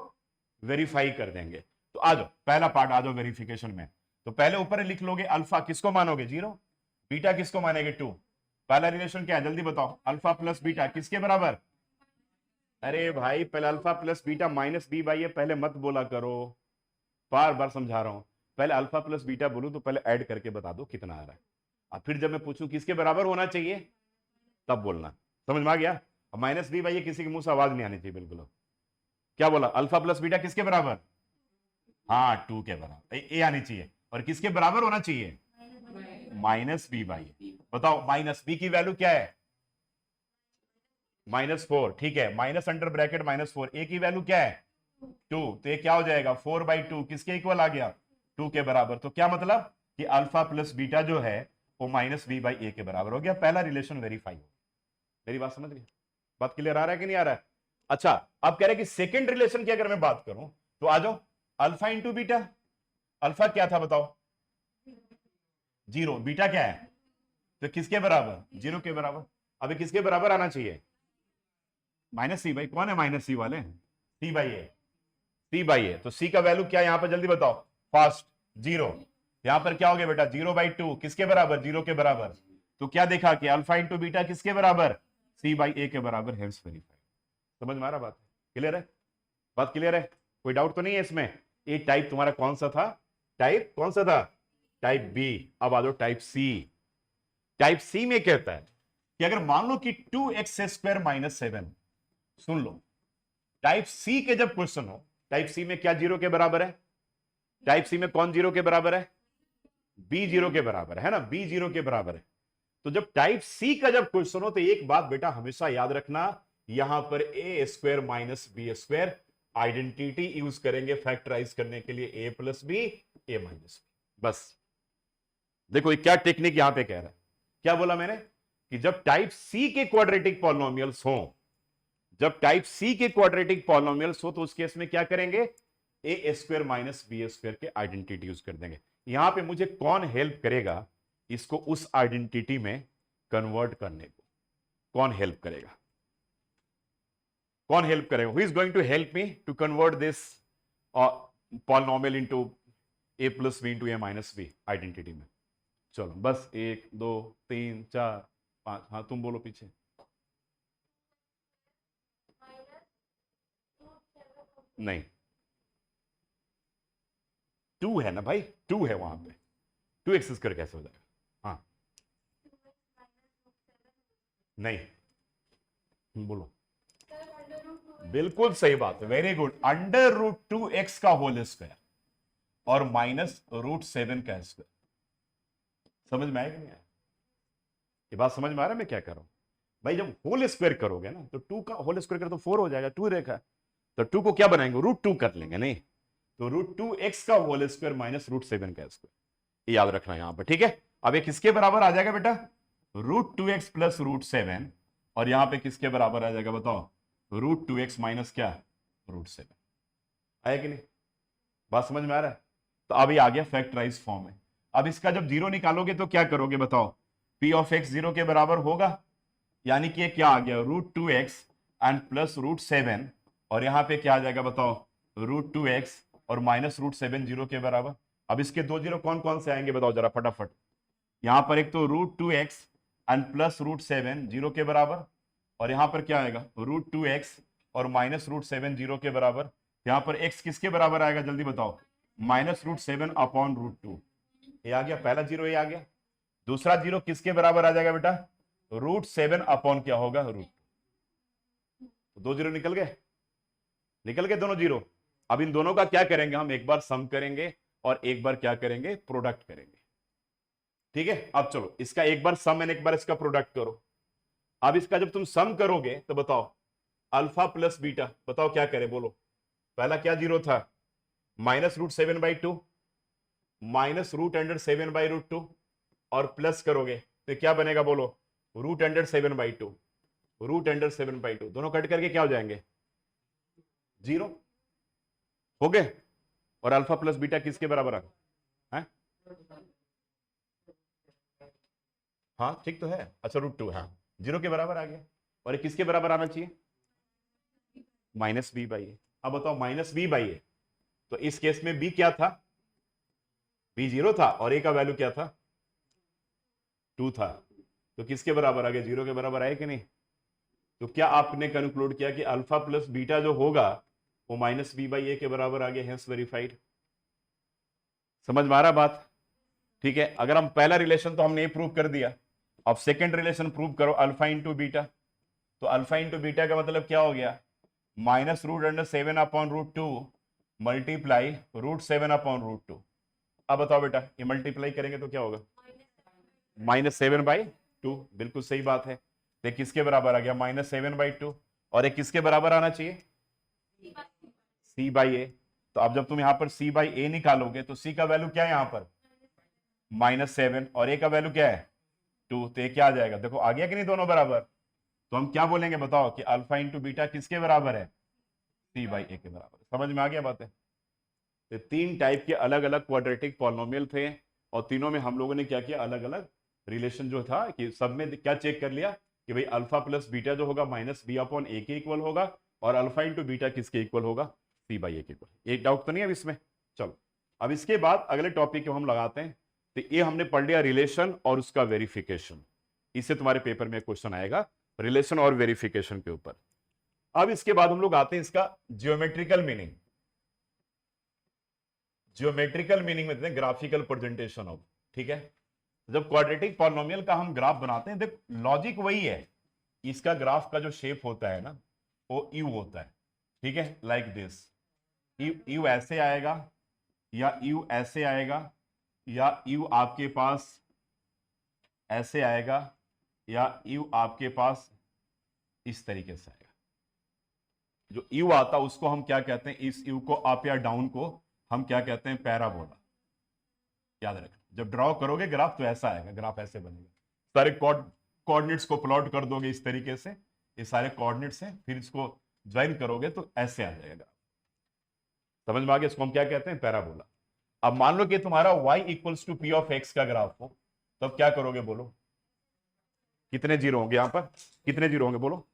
वेरीफाई कर देंगे। तो आ जाओ पहला पार्ट, आ जाओ वेरिफिकेशन में। तो पहले ऊपर लिख लोगे अल्फा किसको मानोगे? 0। बीटा किसको मानेगे? 2। पहला रिलेशन क्या है जल्दी बताओ? अल्फा प्लस बीटा किसके बराबर? अरे भाई पहले alpha plus beta minus b by a पहले मत बोला करो, बार बार समझा रहा हूं। पहले अल्फा प्लस बीटा बोलूं तो पहले ऐड करके बता दो कितना आ रहा है। अब फिर जब मैं पूछूं किसके बराबर होना चाहिए तब बोलना। समझ में आ गया? अब माइनस बी बाई ए किसी के मुंह से आवाज नहीं आनी चाहिए बिल्कुल। क्या बोला? अल्फा प्लस बीटा किसके बराबर? हाँ 2 के बराबर। ए आनी चाहिए। और किसके बराबर होना चाहिए? माइनस बी बाई ए। बताओ माइनस बी की वैल्यू क्या है? -4। ठीक है, माइनस अंडर ब्रैकेट -4। ए की वैल्यू क्या है? 2। तो ये क्या हो जाएगा? 4/2 किसके इक्वल आ गया? 2 के बराबर। तो क्या मतलब कि अल्फा प्लस बीटा जो है वो माइनस बी बाई ए के बराबर हो गया। पहला रिलेशन वेरीफाई हो। मेरी बात समझ गए? बात क्लियर आ रहा है कि नहीं आ रहा है? अच्छा अब कह रहे कि सेकंड रिलेशन की अगर मैं बात करूं तो आ जाओ अल्फा इंटू बीटा। अल्फा क्या था बताओ? 0। बीटा क्या है? तो किसके बराबर? 0 के बराबर। अभी किसके बराबर आना चाहिए? Minus C by. कौन है माइनस सी वाले? C by A. C by ए। तो सी का वैल्यू क्या है यहां पर जल्दी बताओ? फास्ट 0। यहां पर क्या हो गया बेटा? 0/2 किसके बराबर? 0 के बराबर। तो क्या देखा कि अल्फा इंटू बीटा किसके बराबर? सी बाई ए के बराबर। Hence verified. समझ में आ रहा बात? क्लियर है? बात क्लियर है? कोई डाउट तो नहीं है इसमें? ये टाइप तुम्हारा कौन सा था? टाइप कौन सा था? Type b. अब आ जाओ टाइप सी। टाइप सी में कहता है कि अगर मान लो कि 2x² माइनस 7। सुन लो, टाइप सी के जब क्वेश्चन हो, टाइप सी में क्या 0 के बराबर है? टाइप सी में कौन 0 के बराबर है? बी 0 के बराबर है ना? बी 0 के बराबर है। तो जब टाइप सी का जब क्वेश्चन हो तो एक बात बेटा हमेशा याद रखना, यहां पर a² minus b², identity use करेंगे फैक्टराइज करने के लिए, a plus b a minus b. बस देखो ये क्या टेक्निक यहां पे कह रहा है। क्या बोला मैंने? कि जब टाइप सी के क्वाड्रेटिक पॉलिनोमियल्स हो, जब टाइप सी के क्वाड्रेटिक पॉलिनोमियल्स हो तो उस केस में क्या करेंगे? a² माइनस b² के आइडेंटिटी यूज कर देंगे। यहां पे मुझे कौन हेल्प करेगा इसको उस आइडेंटिटी में कन्वर्ट करने को? कौन हेल्प करेगा? कौन हेल्प करेगा? Who is going to help me to convert this polynomial into a plus b into a minus b identity में? चलो बस 1 2 3 4 5। हाँ तुम बोलो पीछे। नहीं 2 है ना भाई, 2 है वहां पे। 2x² कैसे हो जाएगा? हाँ नहीं बोलो। बिल्कुल सही बात है, वेरी गुड। √2x का होल स्क्वायर और -√7 का स्क्वायर। समझ में आया कि नहीं आया? ये बात समझ में आ रहा है मैं क्या कर रहा हूं? भाई जब होल स्क्वायर करोगे ना तो 2 का होल स्क्वायर कर तो 4 हो जाएगा। 2 रेखा तो 2 को क्या बनाएंगे? √2 कर लेंगे। नहीं तो √2x का होल स्क्वायर -√7 का स्क्वायर। याद रखना यहां पर। ठीक है। अब ये किसके बराबर आ जाएगा बेटा? √2x plus √7। और यहां पे किसके बराबर आ जाएगा बताओ? √2x माइनस क्या, √7। आया कि नहीं, बात समझ में आ रहा है। तो अब ये आ गया फैक्टराइज फॉर्म में। अब इसका जब जीरो निकालोगे तो क्या करोगे बताओ, p ऑफ x जीरो के बराबर होगा, यानी कि ये क्या आ गया, √2x एंड प्लस √7, और यहां पे क्या आ जाएगा बताओ, √2x और माइनस √7 जीरो के बराबर। अब इसके दो जीरो कौन कौन से आएंगे बताओ जरा फटाफट। यहां पर एक तो √2x एंड प्लस √7 जीरो के बराबर, और यहां पर क्या आएगा, √2x और माइनस √7 जीरो के बराबर। यहां पर x किसके बराबर आएगा जल्दी बताओ, -√7 अपॉन √2। ये आ गया पहला जीरो, ये आ गया। दूसरा जीरो किसके बराबर आ जाएगा बेटा, √7 अपॉन क्या होगा, √2। दो जीरो निकल गए, निकल गए दोनों जीरो। अब इन दोनों का क्या करेंगे हम, एक बार सम करेंगे और एक बार क्या करेंगे, प्रोडक्ट करेंगे। ठीक है, अब चलो इसका एक बार सम एंड एक बार इसका प्रोडक्ट करो। अब इसका जब तुम सम करोगे तो बताओ अल्फा प्लस बीटा, बताओ क्या करें बोलो। पहला क्या जीरो था, -√7/2 -√7/√2, और प्लस करोगे तो क्या बनेगा बोलो, √7/2, √7/2 दोनों कट करके क्या हो जाएंगे, जीरो हो गए। और अल्फा प्लस बीटा किसके बराबर है? हाँ ठीक तो है, अच्छा √2, हाँ जीरो के बराबर आ गया। और ये किसके बराबर आना चाहिए, -b/a। अब बताओ -b/a, तो इस केस में b क्या था, b जीरो था और a का वैल्यू क्या था, 2 था। तो किसके बराबर आ गया, जीरो के बराबर आए कि नहीं। तो क्या आपने कंक्लूड किया कि अल्फा प्लस बीटा जो होगा वो -b/a के बराबर आ गया, हेंस वेरीफाइड। समझ में आ रहा बात, ठीक है। अगर हम पहला रिलेशन तो हमने प्रूव कर दिया, अब सेकंड रिलेशन प्रूव करो, अल्फा इंटू बीटा। तो अल्फा इंटू बीटा का मतलब क्या हो गया, -√7 अपॉन √2 मल्टीप्लाई √7 अपॉन √2। अब बताओ बेटा ये मल्टीप्लाई करेंगे तो क्या होगा, -7/2, बिल्कुल सही बात है। तो किसके बराबर आ गया, -7/2, और एक किसके बराबर आना चाहिए, c/a। तो अब जब तुम यहां पर c/a निकालोगे तो c का वैल्यू क्या है यहां पर, -7, और a का वैल्यू क्या है, 2। तो ये क्या आ जाएगा, देखो आ गया कि नहीं दोनों बराबर। तो हम क्या बोलेंगे बताओ कि अल्फा इंटू बीटा किसके बराबर है, c/a के बराबर। समझ में आ गया बात है। तो तीन टाइप के अलग अलग क्वाड्रेटिक पॉलिनोमियल थे, और तीनों में हम लोगों ने क्या किया, अलग अलग रिलेशन जो था कि सब में क्या चेक कर लिया कि भाई अल्फा प्लस बीटा जो होगा -b/a के इक्वल होगा, और अल्फा इंटू बीटा किसके इक्वल होगा, c/a के इक्वल। एक डाउट तो नहीं है अब इसमें। चलो अब इसके बाद अगले टॉपिक को हम लगाते हैं। तो ये हमने पढ़ लिया रिलेशन और उसका वेरिफिकेशन। इससे तुम्हारे पेपर में क्वेश्चन आएगा रिलेशन और वेरिफिकेशन के ऊपर। अब इसके बाद हम लोग आते हैं इसका जियोमेट्रिकल मीनिंग। जियोमेट्रिकल मीनिंग में ग्राफिकल प्रेजेंटेशन ऑफ, ठीक है। जब क्वाड्रेटिक पॉलिनोमियल का हम ग्राफ बनाते हैं, देख लॉजिक वही है, इसका ग्राफ का जो शेप होता है ना वो यू होता है, ठीक है, लाइक दिस। यू ऐसे आएगा, या यू ऐसे आएगा, या यू आपके पास ऐसे आएगा, या यू आपके पास इस तरीके से आएगा। जो यू आता है उसको हम क्या कहते हैं, इस यू को अप या डाउन को हम क्या कहते हैं, पैराबोला। याद रखना, जब ड्रॉ करोगे ग्राफ तो ऐसा आएगा, ग्राफ ऐसे बनेगा। सारे कोऑर्डिनेट्स को प्लॉट कर दोगे इस तरीके से, ये सारे कोऑर्डिनेट्स हैं, फिर इसको ज्वाइन करोगे तो ऐसे आ जाएगा। समझ में आ गया, इसको हम क्या कहते हैं, पैराबोला। अब मान लो कि तुम्हारा y equals to p of x का ग्राफ हो, तो अब क्या करोगे बोलो, कितने जीरो होंगे यहां पर, कितने जीरो होंगे बोलो,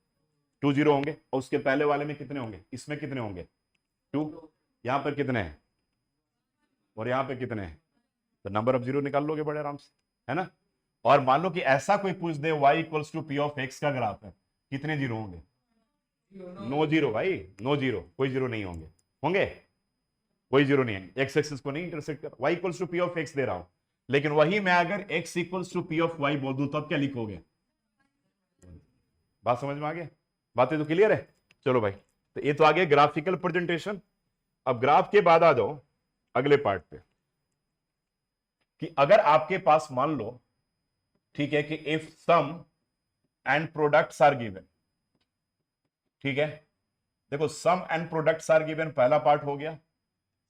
2 जीरो होंगे। और उसके पहले वाले में कितने होंगे, इसमें कितने होंगे, 2। यहां पर कितने हैं, और यहां पे कितने हैं, तो नंबर ऑफ जीरो निकाल लोगे बड़े आराम से, है ना। और मान लो कि ऐसा कोई पूछ दे y equals to p of x का ग्राफ है, कितने जीरो होंगे, 9 जीरो भाई, 9 जीरो, कोई जीरो नहीं होंगे, होंगे कोई जीरो नहीं है, एक्स एक्सिस को नहीं इंटरसेक्ट कर। y equals to p of x दे रहा हूं, लेकिन वही मैं अगर x equals to p of y बोल दूं तब क्या लिखोगे। बात समझ में आ गया, बातें तो क्लियर है। चलो भाई, तो ये तो आ गया ग्राफिकल प्रेजेंटेशन। अब ग्राफ के बाद आ जाओ अगले पार्ट पे, कि अगर आपके पास मान लो, ठीक है, कि if sum and products are given, ठीक है। देखो sum and products are given पहला पार्ट हो गया।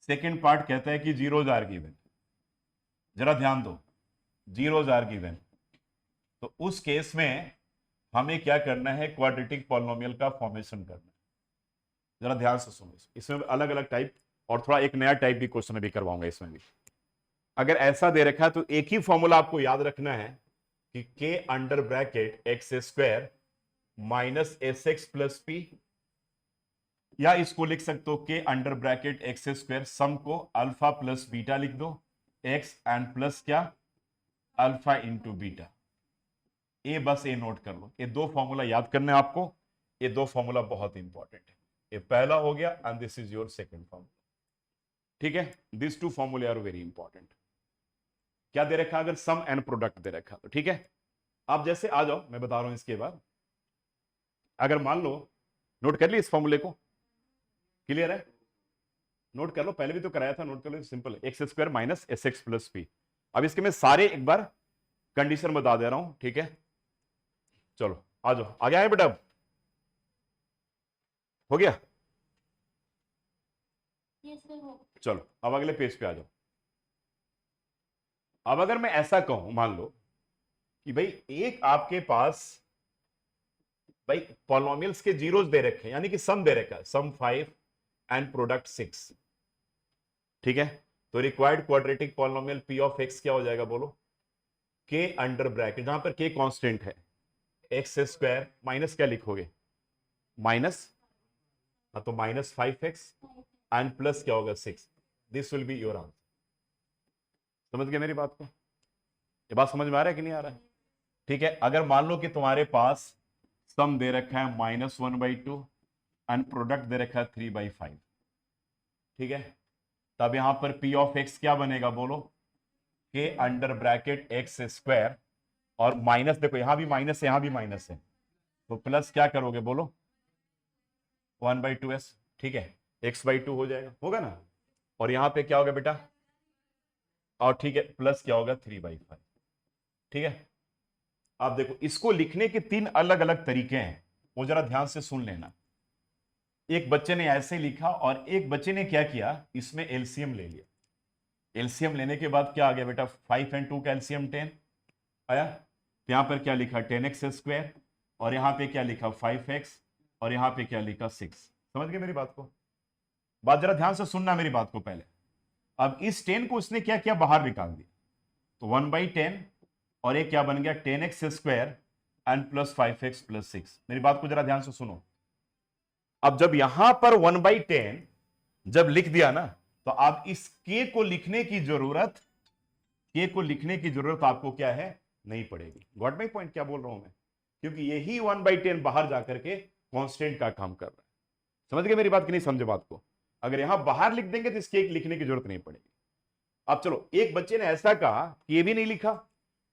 सेकंड पार्ट कहता है कि जीरोज आर गिवन। जरा ध्यान दो, जीरोज आर गिवन, तो उस केस में हमें क्या करना है, क्वाड्रेटिक पॉलिनोमियल का फॉर्मेशन करना है। जरा ध्यान से सुनो, इसमें अलग अलग टाइप और थोड़ा एक नया टाइप भी क्वेश्चन भी करवाऊंगा इसमें भी। अगर ऐसा दे रखा है तो एक ही फॉर्मूला आपको याद रखना है कि के under bracket x square minus S x plus P, या इसको लिख सकते हो के अंडर ब्रैकेट एक्स स्क्वायर सम को अल्फा प्लस बीटा लिख दो, एक्स एंड प्लस क्या अल्फा इंटू बीटा। ये बस ये नोट कर लो, ये दो फॉर्मूला याद करने आपको, ये दो फॉर्मूला बहुत इंपॉर्टेंट है। ये पहला हो गया and this is your second formula, ठीक है। दिस टू फॉर्मूले आर वेरी इंपॉर्टेंट। क्या दे रखा, अगर सम एंड प्रोडक्ट दे रखा तो ठीक है। आप जैसे आ जाओ, मैं बता रहा हूं इसके बाद। अगर मान लो, नोट कर ली इस फॉर्मूले को, क्लियर है, नोट कर लो, पहले भी तो कराया था, नोट कर लो, सिंपल है, x square minus S x plus P. अब इसके मैं सारे एक बार कंडीशन बता दे रहा हूं, ठीक है। चलो आ जाओ, आ गया है बेटा, अब हो गया। चलो अब अगले पेज पे आ जाओ। अब अगर मैं ऐसा कहूं, मान लो कि भाई एक आपके पास भाई पॉलिनोमियल्स के जीरोस दे रखे हैं, यानी कि सम दे रखा है, सम 5 एंड प्रोडक्ट 6, ठीक है। तो required quadratic polynomial P of x क्या हो जाएगा बोलो, के अंडर ब्रैकेट, जहां पर के कांस्टेंट है, एक्स स्क्वायर माइनस क्या लिखोगे, माइनस, तो माइनस 5x एंड प्लस क्या होगा 6। This will be your answer. समझ गए मेरी बात को, ये बात समझ में आ रहा है कि नहीं आ रहा है, ठीक है। अगर मान लो कि तुम्हारे पास सम दे रखा है -1/2 एंड प्रोडक्ट दे रखा है 3/5, ठीक है, तब यहां पर p ऑफ x क्या बनेगा बोलो, के अंडर ब्रैकेट एक्स स्क्वायर, और माइनस, देखो यहां भी माइनस है यहां भी माइनस है, तो प्लस क्या करोगे बोलो 1/2s, ठीक है, x/2 हो जाएगा, होगा ना। और यहां पे क्या होगा बेटा, और ठीक है, प्लस क्या होगा 3/5, ठीक है। आप देखो, इसको लिखने के तीन अलग अलग तरीके हैं, वो जरा ध्यान से सुन लेना। एक बच्चे ने ऐसे लिखा और एक बच्चे ने क्या किया, इसमें एलसीएम ले लिया। एलसीएम लेने के बाद क्या आ गया बेटा, 5 एंड 2 का एलसीएम 10 आया। तो यहां पर क्या लिखा 10x स्क्वायर, और यहां पे क्या लिखा 5x, और यहां पे क्या लिखा 6। समझ गए मेरी बात को, बात जरा ध्यान से सुनना मेरी बात को पहले। अब इस 10 को उसने क्या किया, बाहर निकाल दिया, तो 1/10, और एक क्या बन गया 10x square and plus 5x plus 6। मेरी बात को जरा ध्यान से सुनो। अब जब यहां पर 1/10 जब लिख दिया ना, तो आप इस k को लिखने की जरूरत, k को लिखने की जरूरत आपको क्या है, नहीं पड़ेगी। गॉट माई पॉइंट, क्या बोल रहा हूं मैं, क्योंकि यही 1/10 बाहर जाकर के कांस्टेंट का काम कर रहा है। समझ गए मेरी बात कि नहीं समझे बात को, अगर यहां बाहर लिख देंगे तो इसके लिखने की जरूरत नहीं पड़ेगी। अब चलो, एक बच्चे ने ऐसा कहा कि ये भी नहीं लिखा,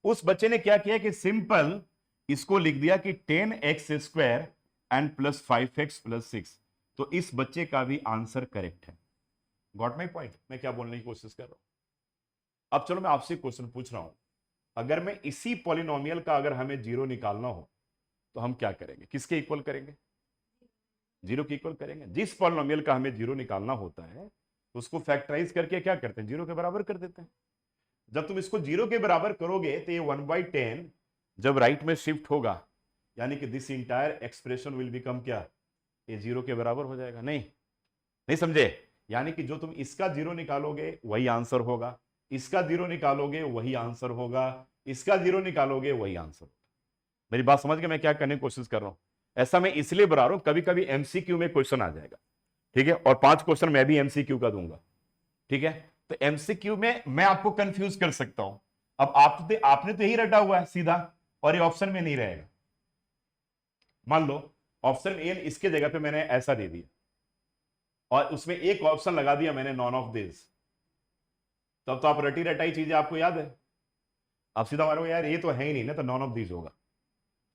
उस बच्चे ने क्या किया कि सिंपल इसको लिख दिया कि 10x square and plus 5x plus 6। तो इस बच्चे का भी आंसर करेक्ट है। गॉट माई पॉइंट, मैं क्या बोलने की कोशिश कर रहा हूं। अब चलो मैं आपसे क्वेश्चन पूछ रहा हूं, अगर मैं इसी पॉलिनोमियल का अगर हमें जीरो निकालना हो तो हम क्या करेंगे, किसके इक्वल करेंगे, जीरो के इक्वल करेंगे। जिस पॉलिनोमियल का हमें जीरो निकालना होता है उसको फैक्टराइज करके क्या करते हैं, जीरो के बराबर कर देते हैं। जब तुम इसको जीरो के बराबर करोगे तो ये 1/10 जब राइट में शिफ्ट होगा, यानी कि this entire expression will become क्या, ये जीरो के बराबर हो जाएगा। नहीं, नहीं समझे, यानी कि जो तुम इसका जीरो निकालोगे वही आंसर होगा, इसका जीरो निकालोगे वही आंसर होगा, इसका जीरो निकालोगे वही आंसर होगा। मेरी बात समझ के मैं क्या करने की कोशिश कर रहा हूं, ऐसा मैं इसलिए बता रहा हूं, कभी कभी एमसीक्यू में क्वेश्चन आ जाएगा, ठीक है, और 5 क्वेश्चन मैं भी एमसीक्यू का दूंगा, ठीक है। तो एमसीक्यू में मैं आपको कंफ्यूज कर सकता हूं। अब आपने तो यही रटा हुआ है सीधा, और ये ऑप्शन में नहीं रहेगा। मान लो ऑप्शन ए इसके जगह पे मैंने ऐसा दे दिया, और उसमें एक ऑप्शन लगा दिया मैंने नॉन ऑफ दिस, तब तो आप रटी रटाई चीजें आपको याद है, आप सीधा मारोगे यार ये तो है ही नहीं ना, तो नॉन ऑफ दिस होगा,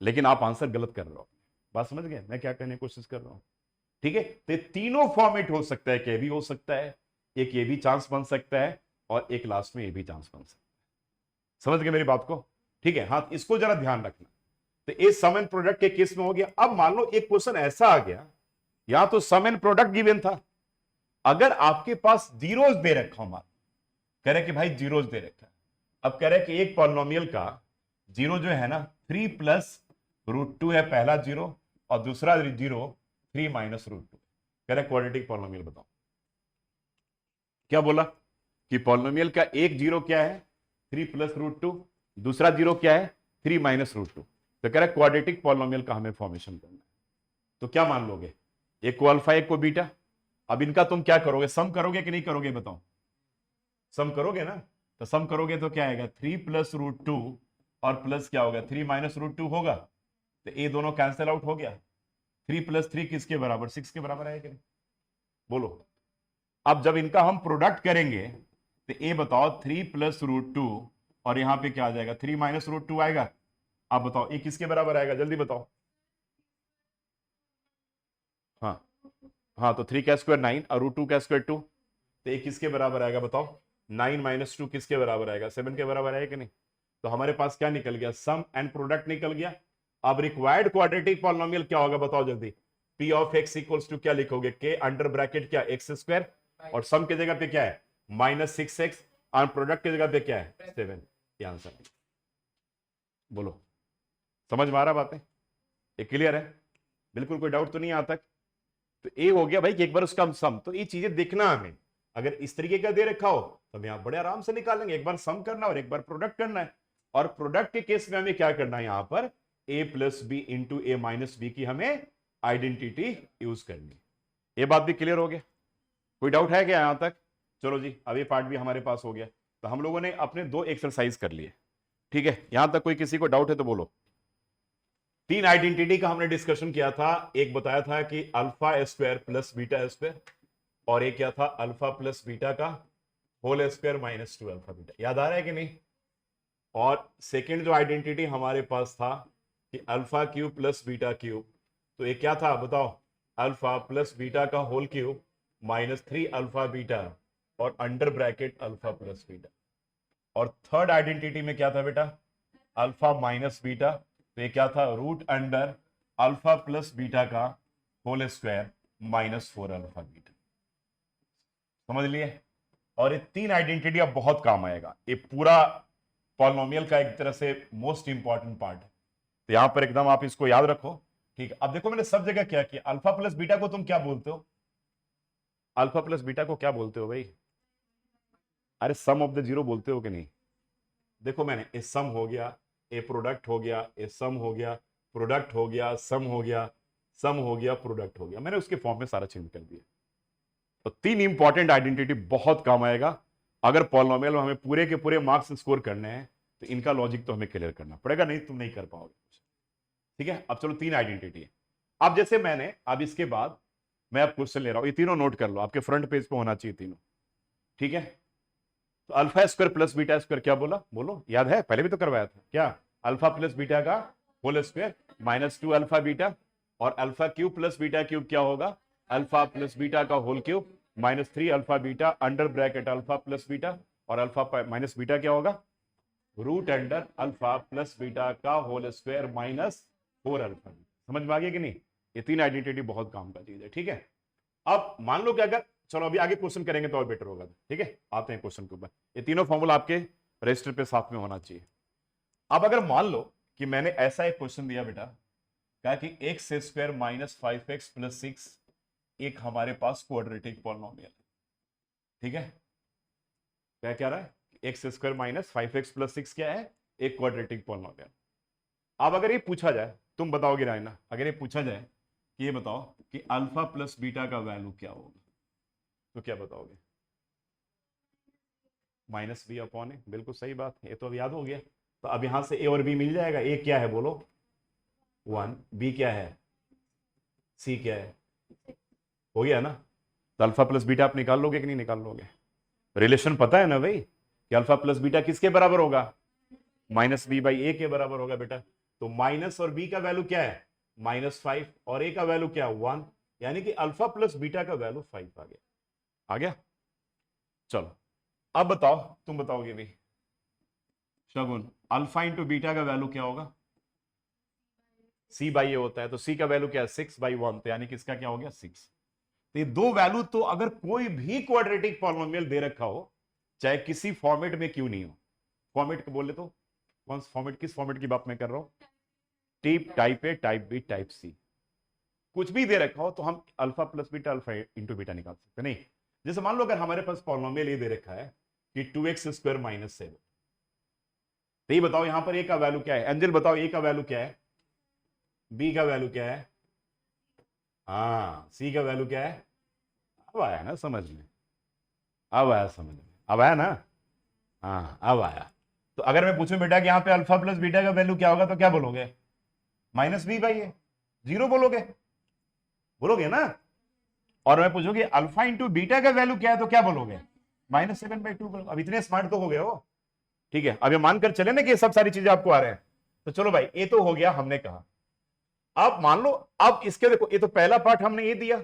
लेकिन आप आंसर गलत कर रहे हो। बात समझ गए मैं क्या कहने की कोशिश कर रहा हूं, ठीक है। तो तीनों फॉर्मेट हो सकता है, कि भी हो सकता है, एक ये भी चांस बन सकता है, और एक लास्ट में ये भी चांस बन सकता है। समझ गए मेरी बात को, ठीक है। हाँ, इसको जरा ध्यान रखना। तो ये सम एंड प्रोडक्ट के केस में हो गया। अब मान लो एक क्वेश्चन ऐसा आ गया, या तो सम एंड प्रोडक्ट गिवन था, अगर आपके पास जीरोस दे रखा, मान कह रहे कि भाई जीरोस दे रखा है। अब कह रहे कि एक पॉलिनोमियल का जीरो जो है ना 3 + √2 है पहला जीरो, और दूसरा जीरो 3 - √2। कह रहा क्वाड्रेटिक पॉलिनोमियल बताओ। क्या बोला कि पॉलिनोमियल का एक जीरो क्या है 3 + √2, दूसरा जीरो क्या है 3 - √2। तो कह रहा है क्वाड्रेटिक पॉलिनोमियल का हमें फॉर्मेशन करना है। तो क्या मान लोगे, एक को अल्फा एक को बीटा। अब इनका तुम क्या करोगे, सम करोगे कि नहीं करोगे बताओ, सम करोगे ना। तो सम करोगे तो क्या आएगा 3 + √2 और प्लस क्या होगा 3 - √2 होगा। तो ये दोनों कैंसिल आउट हो गया। 3 + 3 किसके बराबर 6 के बराबर आएगा कि नहीं, बोलो। अब जब इनका हम प्रोडक्ट करेंगे तो ये बताओ 3 + √2 और यहां पे क्या आ जाएगा 3 - √2 आएगा। आप बताओ ये किसके बराबर आएगा, जल्दी बताओ। हाँ हाँ, तो 3 का स्क्वायर 9 और √2 का स्क्वायर 2, तो ये किसके बराबर आएगा बताओ। 9 - 2 किसके बराबर आएगा 7 के बराबर आएगा कि नहीं। तो हमारे पास क्या निकल गया, सम एंड प्रोडक्ट निकल गया। अब रिक्वायर्ड क्वाड्रेटिक पॉलिनोमियल क्या होगा बताओ जल्दी। P of x equals to क्या लिखोगे, के अंडर ब्रैकेट क्या x², और सम की जगह पे क्या है -6x, और प्रोडक्ट की जगह पे क्या है 7। ये आंसर है। बोलो, समझ में आ रहा बातें, ये क्लियर है, बिल्कुल कोई डाउट तो नहीं आता। तो ये हो गया भाई कि एक बार उसका सम, तो ये चीजें देखना हमें, अगर इस तरीके का दे रखा हो तो हम यहां बड़े आराम से निकालेंगे। एक बार सम करना और एक बार प्रोडक्ट करना है, और प्रोडक्ट के केस में हमें क्या करना है, यहां पर a + b × a - b की हमें आइडेंटिटी यूज करनी है। ये बात भी क्लियर हो गया, कोई डाउट है क्या यहां तक। चलो जी, अब ये पार्ट भी हमारे पास हो गया। तो हम लोगों ने अपने 2 एक्सरसाइज कर लिए, ठीक है। यहां तक कोई किसी को डाउट है तो बोलो। 3 आइडेंटिटी का हमने डिस्कशन किया था। एक बताया था कि α² + β², और एक क्या था अल्फा प्लस बीटा का होल स्क्वायर -2 अल्फा बीटा, याद आ रहा है कि नहीं। और सेकंड जो आइडेंटिटी हमारे पास था कि α³ + β³, तो ये क्या था बताओ, अल्फा प्लस बीटा का होल क्यूब -3 अल्फा बीटा और under bracket alpha plus beta. और थर्ड आइडेंटिटी में क्या था बेटा, अल्फा माइनस बीटा, तो ये क्या था √अंडर अल्फा प्लस बीटा का होल स्क्वायर -4 अल्फा बीटा। समझ लिए। और ये 3 आइडेंटिटी अब बहुत काम आएगा, ये पूरा पॉलिनोमियल का एक तरह से मोस्ट इंपॉर्टेंट पार्ट है। तो यहां पर एकदम आप इसको याद रखो, ठीक है। अब देखो मैंने सब जगह क्या किया, अल्फा प्लस बीटा को तुम क्या बोलते हो, अल्फा प्लस बीटा को क्या बोलते हो भाई, अरे सम ऑफ द जीरो बोलते हो कि नहीं। देखो मैंने ए सम हो गया, ए प्रोडक्ट हो गया, ए सम हो गया, प्रोडक्ट हो गया, सम हो गया, सम हो गया, प्रोडक्ट हो गया, मैंने उसके फॉर्म में सारा चेंज कर दिया। तो 3 इंपॉर्टेंट आइडेंटिटी बहुत काम आएगा। अगर पॉलिनोमियल में हमें पूरे के पूरे मार्क्स स्कोर करने हैं तो इनका लॉजिक तो हमें क्लियर करना पड़ेगा, नहीं तुम नहीं कर पाओगे। ठीक है, अब चलो 3 आइडेंटिटी है। अब जैसे मैंने, अब इसके बाद मैं अब क्वेश्चन ले रहा हूं, ये तीनों नोट कर लो, आपके फ्रंट पेज पे होना चाहिए तीनों, ठीक है। तो α² + β² क्या बोला, बोलो, याद है पहले भी तो करवाया था क्या, अल्फा प्लस बीटा का होल स्क्वायर -2 अल्फा बीटा, और α³ + β³ क्या होगा, अल्फा प्लस बीटा का whole cube -3 alpha beta under bracket alpha plus beta, और अल्फा माइनस बीटा क्या होगा √अंडर अल्फा प्लस बीटा का होल स्क्वायर -4 अल्फा। समझ में आ गया कि नहीं। ये 3 आइडेंटिटी बहुत काम का चीज है, ठीक है। अब मान लो कि अगर, चलो अभी आगे क्वेश्चन करेंगे तो और बेटर होगा, ठीक है। आते हैं क्वेश्चन के ऊपर, ये तीनों फॉर्मूला आपके रजिस्टर पे साथ में होना चाहिए। अब अगर मान लो कि मैंने ऐसा एक क्वेश्चन दिया बेटा, कहा कि x² - 5x + 6 एक हमारे पास क्वाड्रेटिक पॉलिनोमियल है, ठीक है। क्या क्या रहा है, x² - 5x + 6 क्या है, एक क्वाड्रेटिक पॉलिनोमियल। अब अगर ये पूछा जाए, तुम बताओगे रायना, अगर ये पूछा जाए कि ये बताओ कि अल्फा प्लस बीटा का वैल्यू क्या होगा, तो क्या बताओगे, -b/a, बिल्कुल सही बात, ये तो अब याद हो गया। तो अब यहां से a और b मिल जाएगा, a क्या है बोलो 1, b क्या है, c क्या है, हो गया ना। तो अल्फा प्लस बीटा आप निकाल लोगे कि नहीं निकाल लोगे, रिलेशन पता है ना भाई कि अल्फा प्लस बीटा किसके बराबर होगा, -b/a के बराबर होगा बेटा। तो माइनस और b का वैल्यू क्या है -5, और a का वैल्यू क्या 1, यानी कि अल्फा प्लस बीटा का वैल्यू 5 आ गया, आ गया। चलो अब बताओ, तुम बताओगे भी शगुन, अल्फा इंटू बीटा का वैल्यू क्या होगा, c/a होता है, तो c का वैल्यू क्या है 6/1, तो यानी कि इसका क्या हो गया 6। तो ये दो वैल्यू, तो अगर कोई भी क्वाड्रेटिक पॉलिनोमियल दे रखा हो, चाहे किसी फॉर्मेट में क्यों नहीं हो, फॉर्मेट को बोले तो कौन फॉर्मेट, किस फॉर्मेट की बात मैं कर रहा हूं, type a, type b, type c, कुछ भी दे रखा हो तो हम alpha plus beta alpha into beta निकाल सकते नहीं। जैसे मान लो अगर हमारे पास पॉलिनोमियल ये दे रखा है कि 2x² माइनस 7, तो ये बताओ यहां पर ए का वैल्यू क्या है? एंजल बताओ ए का वैल्यू क्या है, बी का वैल्यू क्या है, हाँ सी का वैल्यू क्या है? अब आया ना समझ में, अब आया समझ में, अब आया ना, हाँ अब आया। तो अगर मैं पूछूं बेटा कि यहाँ पे अल्फा प्लस बीटा का वैल्यू क्या होगा तो क्या बोलोगे? Minus b by a, zero बोलोगे, बोलोगे ना। और मैं पूछूं कि अल्फा इंटू बीटा का वैल्यू क्या है तो क्या बोलोगे? -7/2। अब इतने स्मार्ट तो हो गए हो, ठीक है। अब ये मानकर चले ना कि ये सब सारी चीजें आपको आ रहे हैं, तो चलो भाई ये तो हो गया हमने कहा। अब मान लो, अब इसके देखो, ये तो पहला पार्ट हमने ये दिया,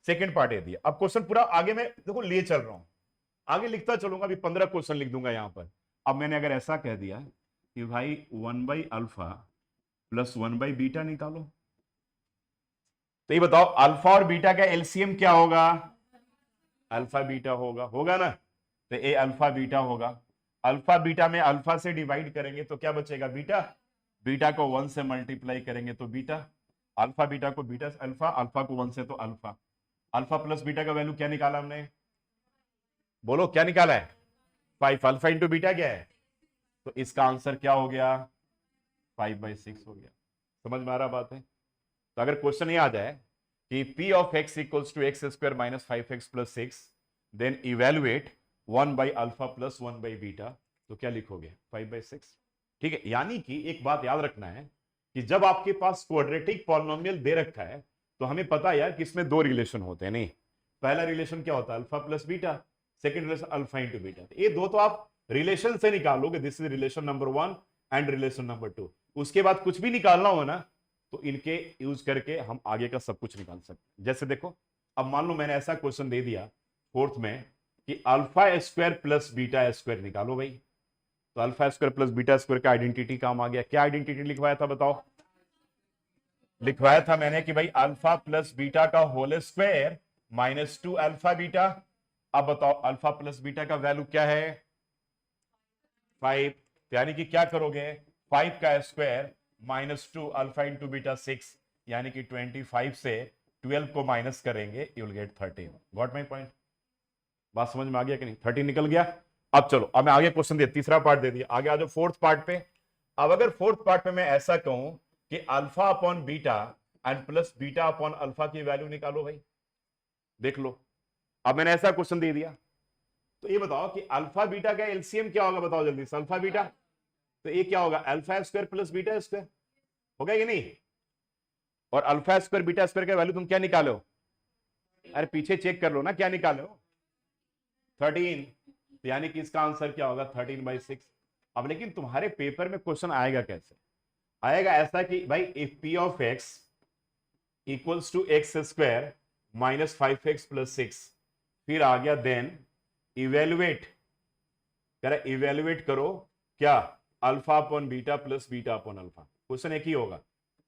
सेकंड पार्ट ये दिया। अब क्वेश्चन पूरा आगे मैं देखो लिए चल रहा हूं, आगे लिखता चलूंगा, अभी 15 क्वेश्चन लिख दूंगा यहां पर। अब मैंने अगर ऐसा कह दिया कि भाई 1/अल्फा प्लस 1/बीटा निकालो, तो ये बताओ अल्फा और बीटा का एलसीएम क्या होगा? अल्फा बीटा होगा, होगा ना। तो ये अल्फा बीटा होगा, अल्फा बीटा में अल्फा से डिवाइड करेंगे तो क्या बचेगा? बीटा। बीटा को 1 से मल्टीप्लाई करेंगे तो बीटा, अल्फा बीटा को बीटा से अल्फा, अल्फा को 1 से तो अल्फा। अल्फा प्लस बीटा का वैल्यू क्या निकाला हमने? बोलो क्या निकाला है? 5। अल्फा इंटू बीटा क्या है? तो इसका आंसर क्या हो गया? 5/6 हो गया। समझ में आ रहा बात है? तो अगर क्वेश्चन ये आ जाए कि p of x equals to x² minus 5x plus 6, then evaluate 1/अल्फा प्लस 1/बीटा, तो क्या लिखोगे? 5/6। ठीक है, यानी कि एक बात याद रखना है कि जब आपके पास क्वाड्रेटिक पॉलिनोमियल दे रखा है तो हमें पता है यार कि इसमें दो रिलेशन होते हैं। नहीं, पहला रिलेशन क्या होता है? Alpha plus beta, second relation alpha into beta. ये दो तो आप रिलेशन से निकालोगे, this is relation number 1 and relation number 2। उसके बाद कुछ भी निकालना हो ना तो इनके यूज करके हम आगे का सब कुछ निकाल सकते हैं। जैसे देखो, अब मान लो मैंने ऐसा क्वेश्चन दे दिया फोर्थ में कि alpha square plus beta square निकालो भाई, तो alpha square plus beta square का आइडेंटिटी काम आ गया। क्या आइडेंटिटी लिखवाया था बताओ? लिखवाया था मैंने कि भाई अल्फा प्लस बीटा का whole square minus 2 alpha beta. अब बताओ अल्फा प्लस बीटा का वैल्यू क्या है? 5। यानी कि क्या करोगे? 5 का स्क्वायर -2 अल्फा इंटू बीटा 6, यानी कि 25 से 12 को माइनस करेंगे, you will get 13। Got my point? बात समझ में आ गया कि नहीं? 13 निकल गया। अब चलो, अब मैं आगे क्वेश्चन दिया, तीसरा पार्ट दे दिया, आगे आ जाओ फोर्थ पार्ट पे। अब अगर फोर्थ पार्ट में मैं ऐसा कहूं कि alpha upon beta and plus beta upon alpha की वैल्यू निकालो भाई, देख लो। अब मैंने ऐसा क्वेश्चन दे दिया, तो ये बताओ कि अल्फा बीटा का एलसीएम क्या होगा? बताओ जल्दी से। अल्फा बीटा, तो ये क्या होगा? Alpha square plus beta square होगा कि नहीं? और अल्फा स्क्वायर बीटा स्क्वायर का वैल्यू तुम क्या निकालो? अरे पीछे चेक कर लो ना, क्या निकालो? 13। यानी कि इसका आंसर क्या होगा? 13/6। अब लेकिन तुम्हारे पेपर में क्वेश्चन आएगा कैसे? आएगा ऐसा कि भाई if p of x equals to x² minus 5x plus 6, फिर आ गया देन इवेलुएट, कह रहा इवेलुएट करो क्या? Alpha upon beta plus beta upon alpha. Question एक ही होगा,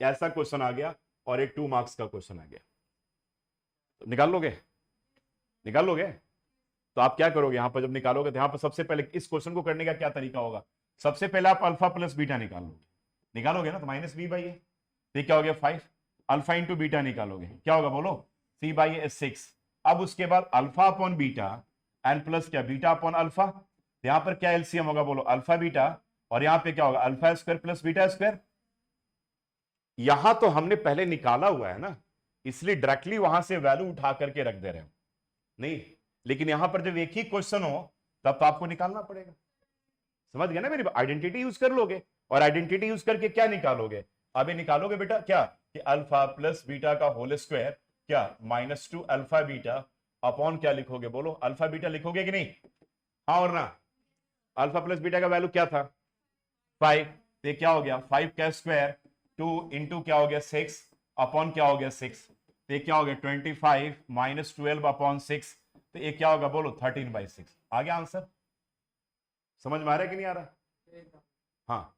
ऐसा क्वेश्चन आ गया और एक 2 मार्क्स का क्वेश्चन आ गया, तो निकाल लोगे? निकाल लोगे? तो आप क्या करोगे यहां पर? जब निकालोगे तो यहां पर सबसे पहले इस क्वेश्चन को करने का क्या तरीका होगा? सबसे पहले आप अल्फा प्लस बीटा निकालोगे, निकालोगे ना, तो माइनस बी बाई ए, तो क्या हो गया 5। अल्फा इंटू बीटा निकालोगे, क्या होगा बोलो? C by a 6। अब उसके बाद alpha upon beta and plus क्या? Beta upon alpha. यहां पर क्या एलसीएम होगा बोलो? अल्फा बीटा, और यहां पे क्या होगा? Alpha square plus beta square. यहां तो हमने पहले निकाला हुआ है ना, इसलिए डायरेक्टली वहां से वैल्यू उठा करके रख दे रहे हो नहीं, लेकिन यहां पर जब एक ही क्वेश्चन हो तब तो आपको निकालना पड़ेगा। समझ गए ना मेरी? आइडेंटिटी यूज कर लोगे, और आइडेंटिटी यूज करके क्या निकालोगे? अभी निकालोगे बेटा क्या कि अल्फा प्लस बीटा का होल स्क्वायर क्या -2 अल्फा बीटा अपॉन क्या लिखोगे बोलो? अल्फा बीटा लिखोगे कि नहीं? हाँ और ना? अल्फा प्लस बीटा का वैल्यू क्या था? 5। ये क्या हो गया? 5 का स्क्वायर 2 इंटू क्या हो गया? 6 अपॉन क्या हो गया? 6। तो ये क्या हो गया? 25 माइनस 12 अपॉन 6, तो ये क्या होगा बोलो? 13/6। आ गया आंसर? समझ में आ रहा है कि नहीं आ रहा? हाँ,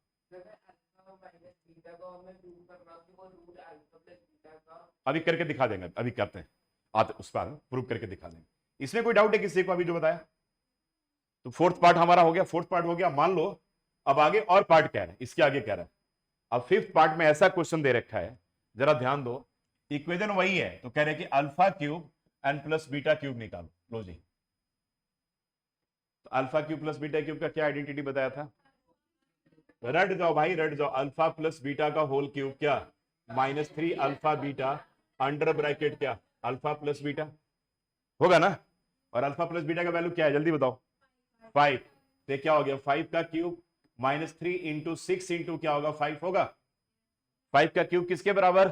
अभी करके दिखा देंगे, अभी करते हैं, आते उस पर प्रूव करके दिखा देंगे। इसमें कोई डाउट है किसी को अभी जो बताया? तो फोर्थ पार्ट हमारा हो गया, फोर्थ पार्ट हो गया। मान लो अब आगे और पार्ट कह रहा है, इसके आगे कह रहा है। अब फिफ्थ पार्ट में ऐसा क्वेश्चन दे रखा है, जरा ध्यान दो। इक्वेशन वही है, तो कह रहे कि alpha cube n plus beta cube निकालो। लो जी, तो alpha cube plus beta cube का क्या आइडेंटिटी बताया था? रट जाओ भाई, रट जाओ। अल्फा प्लस बीटा का होल क्यूब क्या? -3 अल्फा बीटा अंडर ब्रैकेट क्या? अल्फा प्लस बीटा होगा ना। और अल्फा प्लस बीटा का वैल्यू क्या है जल्दी बताओ? 5। तो क्या हो गया? 5 का क्यूब -3 इंटू 6 इंटू क्या होगा? 5 होगा। 5 का क्यूब किसके बराबर?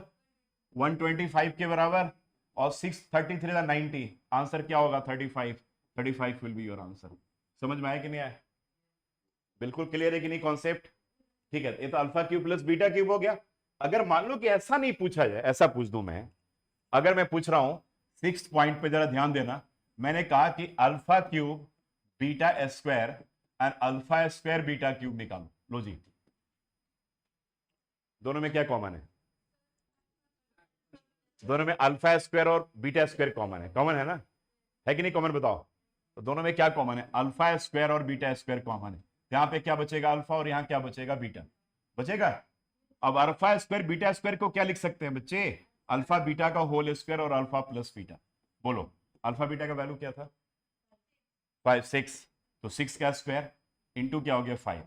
125 के बराबर। और 6 33 90, आंसर क्या होगा? 35। 35 विल बी योर आंसर। समझ में आया कि नहीं आया? बिल्कुल क्लियर है कि नहीं कॉन्सेप्ट? ठीक है, ये तो alpha cube plus beta cube हो गया। अगर मान लो कि ऐसा नहीं पूछा जाए, ऐसा पूछ दूं मैं, अगर मैं पूछ रहा हूं 6 पॉइंट पे जरा ध्यान देना, मैंने कहा कि alpha cube beta square and alpha square beta cube निकालो। लो जी, दोनों में क्या कॉमन है? दोनों में अल्फा स्क्वायर और बीटा स्क्वायर कॉमन है। कॉमन है ना? है कि नहीं कॉमन? बताओ। तो दोनों में क्या कॉमन है? अल्फा स्क्वायर और बीटा स्क्वायर कॉमन है। यहां पे क्या बचेगा? अल्फा, और यहां क्या बचेगा? बीटा बचेगा। अब अल्फा स्क्वायर बीटा स्क्वायर को क्या लिख सकते हैं बच्चे? अल्फा बीटा का होल स्क्वायर और अल्फा प्लस बीटा। बोलो, अल्फा बीटा का वैल्यू क्या था? 5 6। तो 6 का स्क्वायर इंटू क्या हो गया? 5।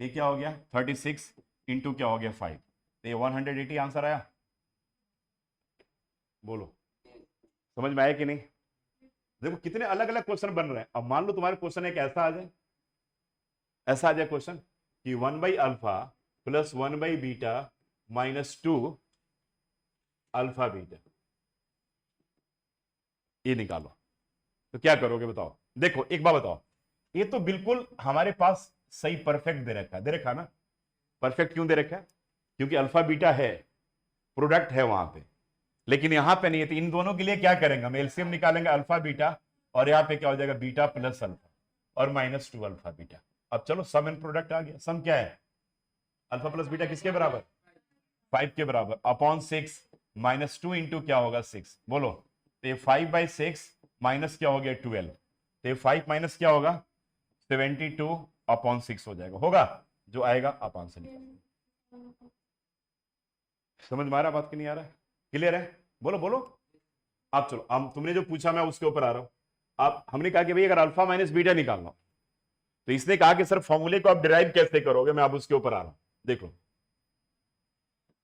ये क्या हो गया? 36 इंटू क्या हो गया? 5। तो ये 180 आंसर आया। बोलो, समझ में आया कि नहीं? देखो कितने अलग अलग क्वेश्चन बन रहे हैं। अब मान लो तुम्हारे क्वेश्चन एक ऐसा आ जाए, ऐसा आ जाए क्वेश्चन कि 1/अल्फा प्लस 1/बीटा -2 अल्फा बीटा, ये निकालो। तो क्या करोगे बताओ? देखो एक बात बताओ, ये तो बिल्कुल हमारे पास सही परफेक्ट दे रखा है। दे रखा ना? परफेक्ट क्यों दे रखा है? क्योंकि अल्फा बीटा है, प्रोडक्ट है वहां पे, लेकिन यहां पे नहीं है। तो इन दोनों के लिए क्या करेंगे? हम एलसीएम निकालेंगे अल्फा बीटा, और यहाँ पे क्या हो जाएगा? बीटा प्लस अल्फा और -2 अल्फा बीटा। अब चलो सम एंड प्रोडक्ट आ गया। सम क्या है? अल्फा प्लस बीटा किसके बराबर? 5 के बराबर अपॉन 6 -2 इंटू क्या होगा? 6। बोलो, तो 5/6 माइनस क्या हो गया? 12। तो 5 माइनस क्या होगा? 72 अपॉन 6 हो जाएगा। होगा जो आएगा आप आंसर निकाल। समझ में आ रहा बात की नहीं आ रहा? क्लियर है? बोलो बोलो। आप चलो, हम तुमने जो पूछा मैं उसके ऊपर आ रहा हूं। आप, हमने कहा कि भाई अगर अल्फा माइनस बीटा निकालना, तो इसने कहा कि सर फॉर्मूले को आप डिराइव कैसे करोगे? मैं अब उसके ऊपर आ रहा हूं। देखो,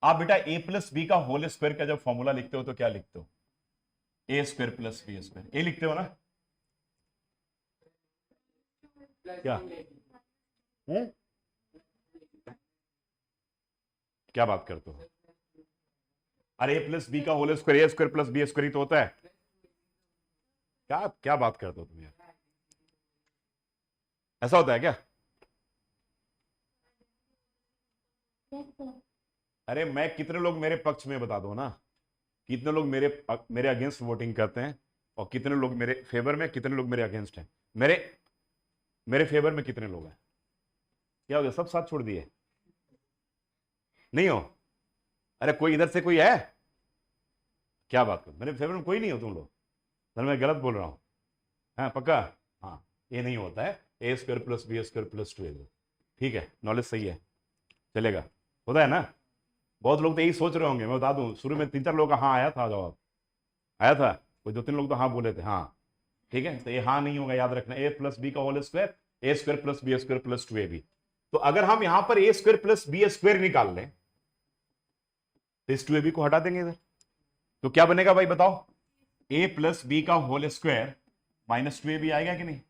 आप बेटा ए प्लस बी का होल स्क्वायर का जब फॉर्मूला लिखते हो तो क्या लिखते हो? ए स्क्वायर प्लस बी स्क्वायर, ए लिखते हो ना? क्या? हुँ? क्या बात करते हो? अरे ए प्लस बी का whole square, a square plus b square ही तो होता है। क्या क्या बात करते हो तुम यार? ऐसा होता है क्या? अरे मैं, कितने लोग मेरे पक्ष में बता दो ना, कितने लोग मेरे मेरे अगेंस्ट वोटिंग करते हैं, और कितने लोग मेरे फेवर में, कितने लोग मेरे अगेंस्ट हैं? मेरे मेरे फेवर में कितने लोग हैं? क्या हो गया? सब साथ छोड़ दिए? नहीं हो? अरे कोई इधर से कोई है? क्या बात कर, मेरे फेवर में कोई नहीं हो तुम लोग? सर मैं गलत बोल रहा हूँ? हाँ पक्का? हाँ, ये नहीं होता है। A square plus b square plus 2ab। ठीक है, नॉलेज सही है, चलेगा। होता है ना? बहुत लोग तो यही सोच रहे होंगे। मैं बता दूं, शुरू में 3 4 लोग का हाँ आया था जवाब, आया था। कोई 2 3 लोग तो हाँ बोले थे। हाँ ठीक है, तो ये हाँ नहीं होगा, याद रखना। ए प्लस बी का whole square, a square plus b square plus 2ab। तो अगर हम यहां पर a square plus b square निकाल लें, तो इस 2ab को हटा देंगे इधर, तो क्या बनेगा भाई बताओ? ए प्लस बी का होल स्क्वायर -2ab आएगा कि नहीं?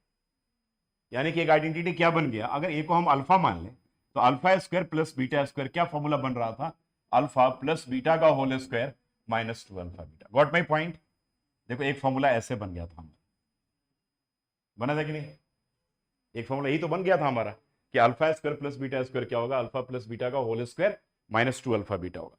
यानी कि एक आइडेंटिटी क्या बन गया? अगर ए को हम अल्फा मान लें, तो alpha square plus beta square क्या फॉर्मूला बन रहा था? अल्फा प्लस बीटा का whole square -2 alpha beta. Got my point? देखो एक फॉर्मूला ऐसे बन गया था हमारा, बना था कि नहीं? एक फॉर्मूला यही तो बन गया था हमारा कि alpha square plus beta square क्या होगा? अल्फा प्लस बीटा का होल स्क्वायर -2 अल्फा बीटा होगा।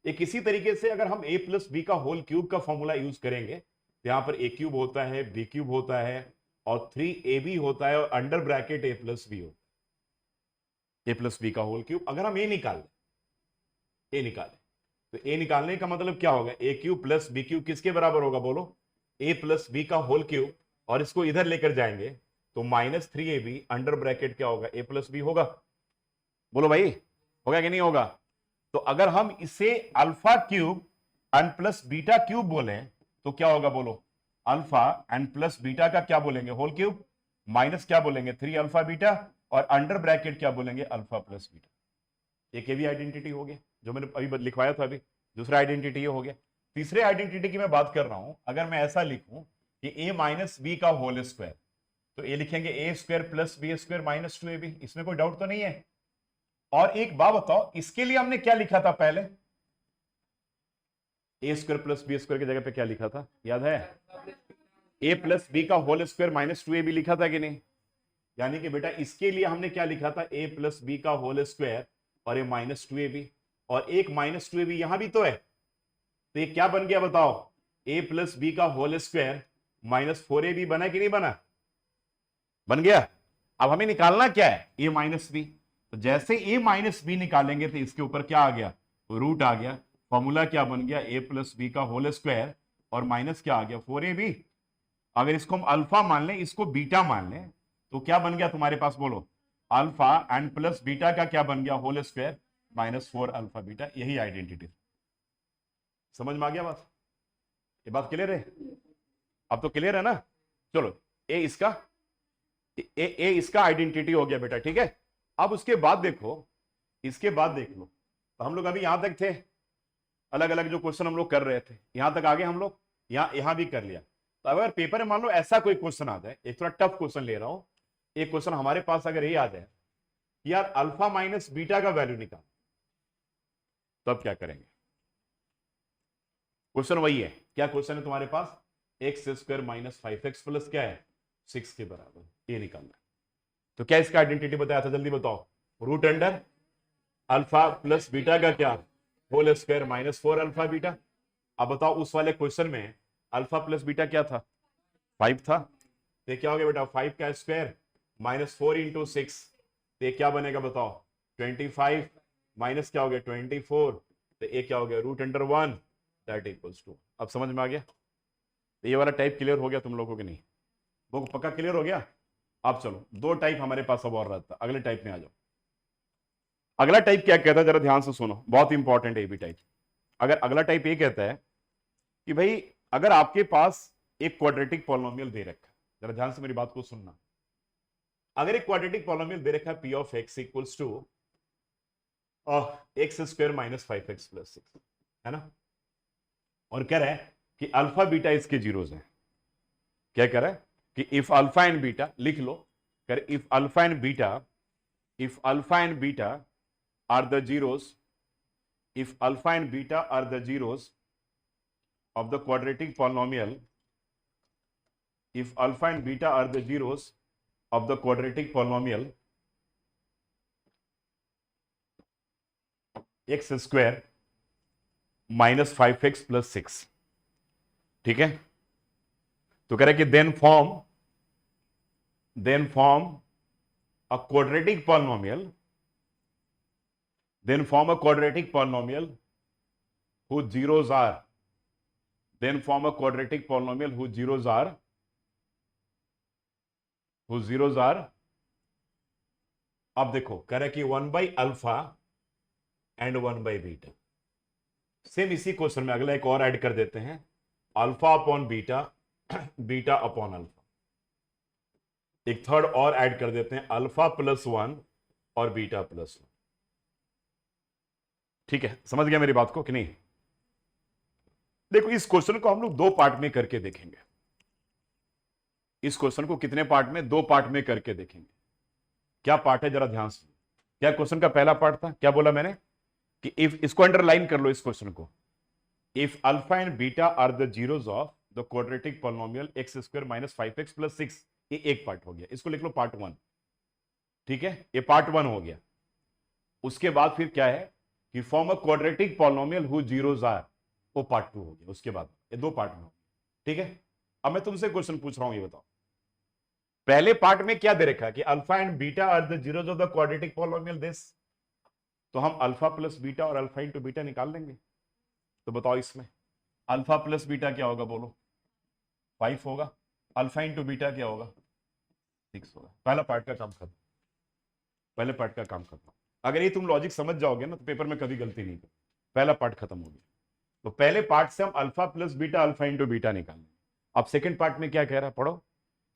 एक इसी तरीके से अगर हम ए प्लस बी का होल क्यूब का फॉर्मूला यूज करेंगे, तो यहां पर ए क्यूब होता है, बी क्यूब होता है, और 3ab होता है, और अंडर ब्रैकेट ए प्लस बी होता है। ए प्लस बी का होल क्यूब, अगर हम ए निकालें, ए निकालें, तो ए निकालने का मतलब क्या होगा? ए क्यूब प्लस बी क्यूब किसके बराबर होगा? बोलो, ए प्लस बी का होल क्यूब, और इसको इधर लेकर जाएंगे तो -3ab अंडर ब्रैकेट क्या होगा? ए प्लस बी होगा। बोलो भाई, होगा कि नहीं होगा? तो अगर हम इसे alpha cube n plus beta cube बोले तो क्या होगा बोलो, अल्फा एन प्लस बीटा का क्या बोलेंगे, होल क्यूब, माइनस क्या बोलेंगे 3 अल्फा बीटा, और अंडर ब्रैकेट क्या बोलेंगे, अल्फा प्लस बीटा। एक ये भी आइडेंटिटी हो गया जो मैंने अभी लिखवाया था। अभी दूसरा आइडेंटिटी ये हो गया। तीसरे आइडेंटिटी की मैं बात कर रहा हूं, अगर मैं ऐसा लिखूं कि ए माइनस बी का होल स्क्वायर, तो ये लिखेंगे a square plus b square minus 2ab। इसमें कोई डाउट तो नहीं है। और एक बात बताओ, इसके लिए हमने क्या लिखा था पहले, ए स्क्वायर प्लस बी स्क्वायर की जगह पे क्या लिखा था, याद है, ए प्लस बी का होल स्क्वायर माइनस 2ab लिखा था कि नहीं। यानी कि बेटा इसके लिए हमने क्या लिखा था, ए प्लस बी का होल स्क्वायर और ए माइनस 2ab, और एक माइनस 2ab यहां भी तो है, तो ये क्या बन गया बताओ, ए प्लस बी का होल स्क्वायर माइनस 4ab बना कि नहीं बना, बन गया। अब हमें निकालना क्या है, ए माइनस बी। तो जैसे ए माइनस बी निकालेंगे तो इसके ऊपर क्या आ गया, रूट आ गया। फॉर्मूला क्या बन गया, ए प्लस बी का होल स्क्वायर और माइनस क्या आ गया 4ab। अगर इसको हम अल्फा मान लें, इसको बीटा मान लें, तो क्या बन गया तुम्हारे पास बोलो, अल्फा एंड प्लस बीटा का क्या बन गया, whole square minus 4 alpha beta. यही आइडेंटिटी। समझ में आ गया बात, ये बात क्लियर है, अब तो क्लियर है ना। चलो ए इसका ए इसका आइडेंटिटी हो गया बेटा, ठीक है। अब उसके बाद देखो, इसके बाद देख लो, तो हम लोग अभी यहां तक थे, अलग अलग जो क्वेश्चन हम लोग कर रहे थे यहां तक आगे हम लोग यहां भी कर लिया। तो अगर पेपर में मान लो ऐसा कोई क्वेश्चन आ जाए, एक थोड़ा टफ क्वेश्चन ले रहा हूं, एक क्वेश्चन हमारे पास अगर ये आ जाए कि यार अल्फा माइनस बीटा का वैल्यू निकाल, तो अब क्या करेंगे। क्वेश्चन वही है, क्या क्वेश्चन है तुम्हारे पास, x square minus 5x plus क्या है 6 के बराबर, ये निकालना है। तो क्या इसका आइडेंटिटी बताया था, जल्दी बताओ, root under alpha plus beta का क्या, whole square minus 4 alpha beta. अब बताओ उस वाले क्वेश्चन में अल्फा प्लस बीटा क्या था, 5 था, तो क्या हो गया बेटा 5 का स्क्वायर माइनस 4 इंटू 6, तो क्या बनेगा बताओ 25, माइनस क्या हो गया 24, तो ये क्या हो गया root under 1 that equals to. अब समझ में आ गया, तो ये वाला टाइप क्लियर हो गया तुम लोगों के नहीं, वो पक्का क्लियर हो गया। अब चलो दो टाइप हमारे पास अब और रहता, अगले टाइप में आ जाओ। अगला टाइप क्या कहता है, जरा ध्यान से सुनो, बहुत इंपॉर्टेंट है ये भी टाइप। अगर अगला टाइप ये कहता है कि भाई अगर आपके पास एक क्वाड्रेटिक पॉलिनोमियल दे रखा है, जरा ध्यान से मेरी बात को सुनना, अगर एक क्वाड्रेटिक पॉलिनोमियल दे रखा है p of x equals to x square minus 5x plus 6, है ना, और कह रहा है कि अल्फा बीटा इसके जीरोस हैं। क्या कह रहा है कि इफ अल्फा एंड बीटा, लिख लो, कर if alpha and beta, if alpha and beta are the zeros, if alpha and beta are the zeros of the quadratic polynomial, if alpha and beta are the zeros of the quadratic polynomial x square minus 5x plus 6, ठीक है। तो कह रहा है कि then form a quadratic polynomial, then form a quadratic polynomial whose zeros are, then form a quadratic polynomial whose zeros are, अब देखो कह रहा है कि 1 by alpha and 1 by beta. Same इसी क्वेश्चन में अगला एक और ऐड कर देते हैं, alpha upon beta, beta upon alpha. एक थर्ड और ऐड कर देते हैं, अल्फा प्लस 1 और बीटा प्लस 1। ठीक है, समझ गया मेरी बात को कि नहीं। देखो इस क्वेश्चन को हम लोग दो पार्ट में करके देखेंगे, इस क्वेश्चन को कितने पार्ट में, दो पार्ट में करके देखेंगे। क्या पार्ट है जरा ध्यान से, क्या क्वेश्चन का पहला पार्ट था, क्या बोला मैंने कि इफ, इसको अंडरलाइन कर लो इस क्वेश्चन को, if alpha and beta are the zeros of the quadratic polynomial x square minus 5x plus 6, ये एक पार्ट हो गया, इसको लिख लो पार्ट 1, ठीक है, ये पार्ट 1 हो गया। उसके बाद फिर क्या है कि form a quadratic polynomial whose zeros are, वो पार्ट 2 हो गया। उसके बाद ये दो पार्ट में, ठीक है। अब मैं तुमसे क्वेश्चन पूछ रहा हूं, ये बताओ पहले पार्ट में क्या दे रखा है कि alpha and beta are the zeros of the quadratic polynomial this, तो हम अल्फा प्लस बीटा और अल्फा इंटू बीटा निकाल लेंगे। तो बताओ इसमें अल्फा प्लस बीटा क्या होगा बोलो, 5 होगा, अल्फा इंटू बीटा क्या होगा 6 होगा। पहला पार्ट का काम खत्म, पहले पार्ट का काम खत्म। अगर ये तुम लॉजिक समझ जाओगे ना तो पेपर में कभी गलती नहीं कर, पहला पार्ट खत्म हो गया। तो पहले पार्ट से हम alpha plus beta alpha into beta निकालें। अब सेकंड पार्ट में क्या कह रहा है, पढ़ो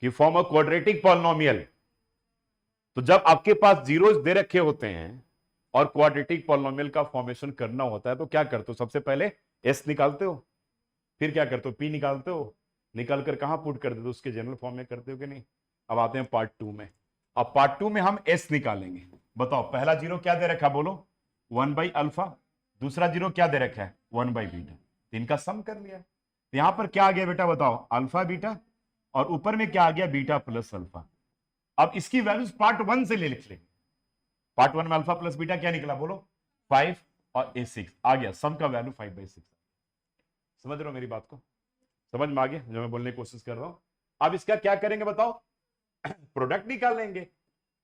कि फॉर्म अ क्वाड्रेटिक पॉलिनोमियल। तो जब आपके पास जीरोस दे रखे होते हैं और क्वाड्रेटिक पॉलिनोमियल का फॉर्मेशन करना होता है तो क्या करते हो, सबसे पहले एस निकालते हो, फिर क्या करते हो, पी निकालते हो, निकाल कर कहां पुट कर देते हो, उसके जनरल फॉर्म में करते हो कि नहीं। अब आते हैं पार्ट टू में। अब पार्ट टू में हम एस निकालेंगे। बताओ पहला जीरो क्या दे रखा, बोलो 1/अल्फा, दूसरा जीरो क्या दे रखा है 1/बीटा, इनका सम कर लिया। तो यहां पर क्या आ गया बेटा, बताओ अल्फा बीटा, और ऊपर में क्या आ गया बीटा प्लस अल्फा। अब इसकी वैल्यूज पार्ट वन से ले लिख लेंगे। पार्ट वन में अल्फा प्लस बीटा क्या निकला, बोलो 5 और ए 6 आ गया, सम का वैल्यू 5/6। समझ रहे हो मेरी बात को, समझ में आ गया जो मैं बोलने की कोशिश कर रहा हूं। अब इसका क्या करेंगे बताओ, प्रोडक्ट निकालेंगे।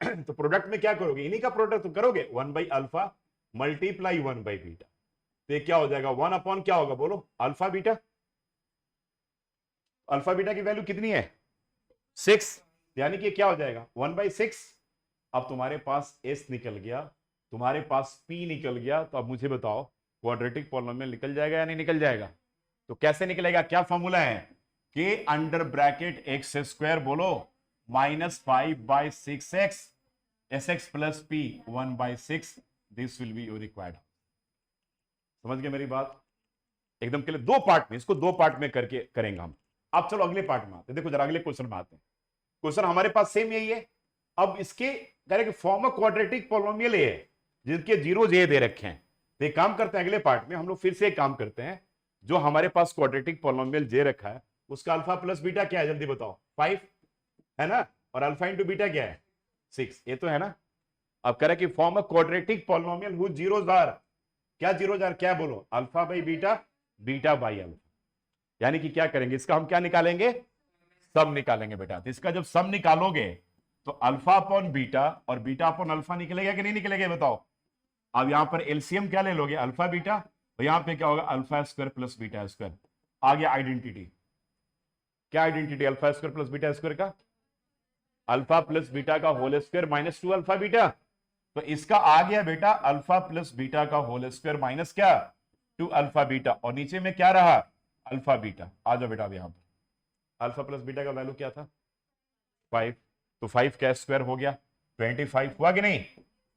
तो प्रोडक्ट में क्या करोगे, इन्हीं का प्रोडक्ट तो करोगे, 1/अल्फा मल्टीप्लाई 1/बीटा। तो ये क्या हो जाएगा, 1 अपॉन क्या होगा, बोलो अल्फा बीटा। अल्फा बीटा की वैल्यू कितनी है 6, यानी कि क्या हो जाएगा 1/6। अब तुम्हारे पास एस निकल गया, तुम्हारे पास पी निकल गया। तो अब मुझे बताओ क्वाड्रेटिक पॉलिनोमियल निकल जाएगा या नहीं निकल जाएगा। तो कैसे निकलेगा, क्या फॉर्मूला है, के अंडर ब्रैकेट एक्स स्क्वायर, बोलो -5/6x sx plus P 1/6, this will be your required. समझ गए मेरी बात, एकदम के लिए दो पार्ट में, इसको दो पार्ट में करके करेंगे हम। अब चलो अगले पार्ट में आते हैं, देखो जरा अगले क्वेश्चन में आते हैं। क्वेश्चन हमारे पास सेम यही है। अब इसके करेंगे फॉर्म ऑफ क्वाड्रेटिक पॉलिनोमियल है जिसके जीरोस ये दे रखे हैं। तो एक काम करते हैं, अगले पार्ट में हम लोग फिर से एक काम करते हैं, जो हमारे पास क्वाड्रेटिक पॉलिनोमियल जे रखा है उसका अल्फा प्लस बीटा क्या है, जल्दी बताओ 5 है ना, और अल्फा इंटू बीटा क्या है 6, ये तो है ना। अब कह रहे कि form of quadratic polynomial whose zeros are, क्या जीरोस आर, क्या बोलो alpha by beta, beta by alpha. यानी कि क्या करेंगे, इसका हम क्या निकालेंगे, सम निकालेंगे बेटा। तो इसका जब सम निकालोगे तो अल्फा अपॉन बीटा और बीटा अपॉन अल्फा निकलेगा कि नहीं निकलेगा बताओ। अब यहां पर एलसीएम क्या ले लोगे, अल्फा बीटा, तो यहां पे क्या होगा alpha square plus beta square. आ गया आइडेंटिटी, क्या identity, alpha square plus beta square का, अल्फा प्लस बीटा का whole square minus 2 alpha beta. तो इसका आ गया बेटा अल्फा प्लस बीटा का होल स्क्वायर माइनस क्या 2 अल्फा बीटा, और नीचे में क्या रहा अल्फा बीटा। आ जाओ बेटा, अब यहां पर अल्फा प्लस बीटा का वैल्यू क्या था 5, तो 5 का स्क्वायर हो गया 25 हुआ कि नहीं,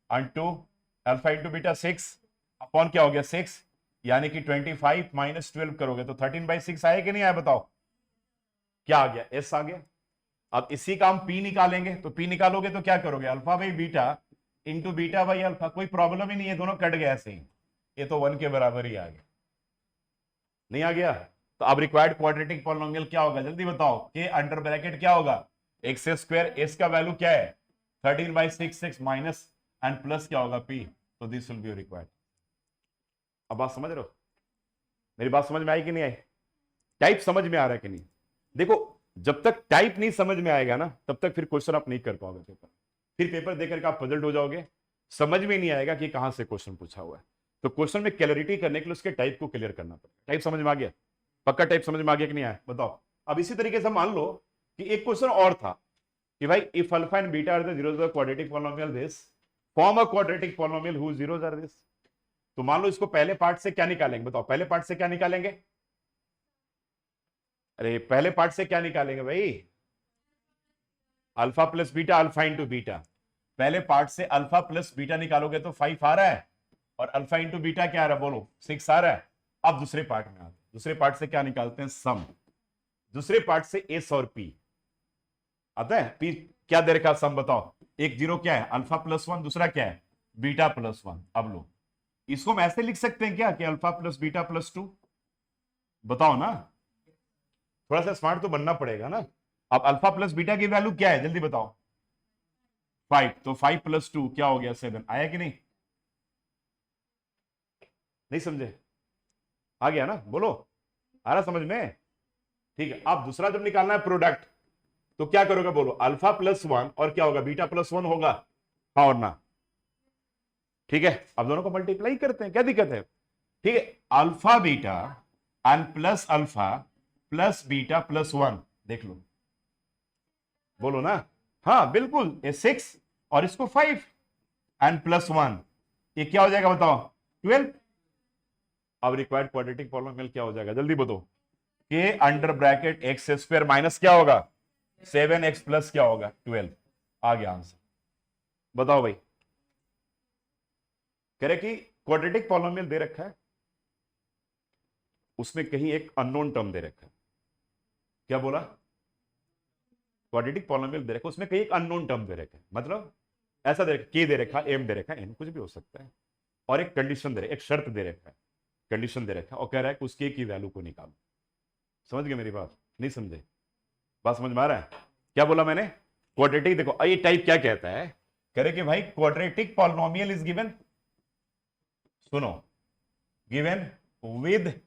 unto alpha into beta 6 upon क्या हो गया 6, यानी कि 25 माइनस 12 करोगे तो 13/6 आया कि नहीं आया बताओ, क्या आ गया एस आ गया। अब इसी का हम पी निकालेंगे, तो पी निकालोगे तो क्या करोगे alpha by beta into beta by alpha, कोई प्रॉब्लम ही नहीं है, दोनों कट गया ऐसे ही, ये तो 1 के बराबर ही आ गया, नहीं आ गया। तो अब रिक्वायर्ड क्वाड्रेटिक पॉलिनोमियल क्या होगा, जल्दी बताओ, के अंडर ब्रैकेट क्या होगा एक्स स्क्वायर, एस का वैल्यू क्या है 13/6 माइनस एंड प्लस क्या होगा पी, तो दिस विल बी रिक्वायर्ड। अब बात समझ रहे हो, मेरी बात समझ में आई कि नहीं आई, टाइप समझ में आ रहा है कि नहीं। देखो जब तक टाइप नहीं समझ में आएगा ना तब तक फिर क्वेश्चन आप नहीं कर पाओगे पेपर, फिर पेपर देकर के आप पजल्ड हो जाओगे, समझ में नहीं आएगा कि कहां से क्वेश्चन पूछा हुआ है। तो क्वेश्चन में क्लैरिटी करने के लिए उसके टाइप को क्लियर करना पड़ेगा। टाइप समझ में आ गया, पक्का टाइप समझ में आ गया कि नहीं आया बताओ। अब इसी तरीके से मान लो कि एक क्वेश्चन और था कि भाई if alpha and beta are the zeros of quadratic polynomial this form a quadratic polynomial whose zeros are this. तो मान लो इसको पहले पार्ट से क्या निकालेंगे बताओ, पहले पार्ट से क्या निकालेंगे, अरे पहले पार्ट से क्या निकालेंगे भाई, alpha plus beta alpha into beta. पहले पार्ट से अल्फा प्लस बीटा निकालोगे तो 5 आ रहा है, और अल्फा इंटू बीटा क्या आ रहा है बोलो 6 आ रहा है। अब दूसरे पार्ट में आते, दूसरे पार्ट से क्या निकालते हैं सम, दूसरे पार्ट से एस और पी आता है। पी क्या दे रखा सम बताओ, एक जीरो क्या है अल्फा प्लस 1, दूसरा क्या है बीटा प्लस 1। अब लो इसको हम ऐसे लिख सकते हैं क्या कि अल्फा प्लस बीटा प्लस 2, बताओ ना, थोड़ा सा स्मार्ट तो बनना पड़ेगा ना। अब अल्फा प्लस बीटा की वैल्यू क्या है जल्दी बताओ 5, तो 5 प्लस 2 क्या हो गया 7, आया कि नहीं, नहीं समझे, आ गया ना, बोलो आ रहा समझ में, ठीक है। अब दूसरा जब निकालना है प्रोडक्ट तो क्या करोगे बोलो अल्फा प्लस 1 और क्या होगा बीटा प्लस 1 होगा, हाँ और ना, ठीक है। अब दोनों को मल्टीप्लाई करते हैं, क्या दिक्कत है, ठीक है। Alpha beta and plus alpha plus beta plus 1, देख लो बोलो ना, हाँ बिल्कुल, ये 6 और इसको 5 एंड प्लस 1, ये क्या हो जाएगा बताओ 12। अब रिक्वायर्ड क्वाड्रेटिक पॉलिनोमियल क्या हो जाएगा, जल्दी बताओ। के under bracket x square minus क्या होगा 7x प्लस क्या होगा 12। आ गया आंसर। बताओ भाई, कह रहे कि क्वाड्रेटिक पॉलिनोमियल दे रखा है, उसमें कहीं एक अननोन टर्म दे रखा है। क्या बोला, क्वाड्रेटिक पॉलिनोमियल दे रखा है, उसमें कहीं एक अननोन टर्म दे रखा है, मतलब ऐसा दे रखा, के दे रखा, एम दे रखा, एन कुछ भी हो सकता है, और एक कंडीशन दे रखा, एक शर्त दे रखा है, कंडीशन दे रखा है, और कह रहा है कि उस के की वैल्यू को निकालो। समझ गए मेरी बात, नहीं समझे, बात समझ में आ रहा है। क्या बोला मैंने, क्वाड्रेटिक, देखो ये टाइप क्या कहता है, कह रहे कि भाई क्वाड्रेटिक पॉलिनोमियल इज गिवन, सुनो, given with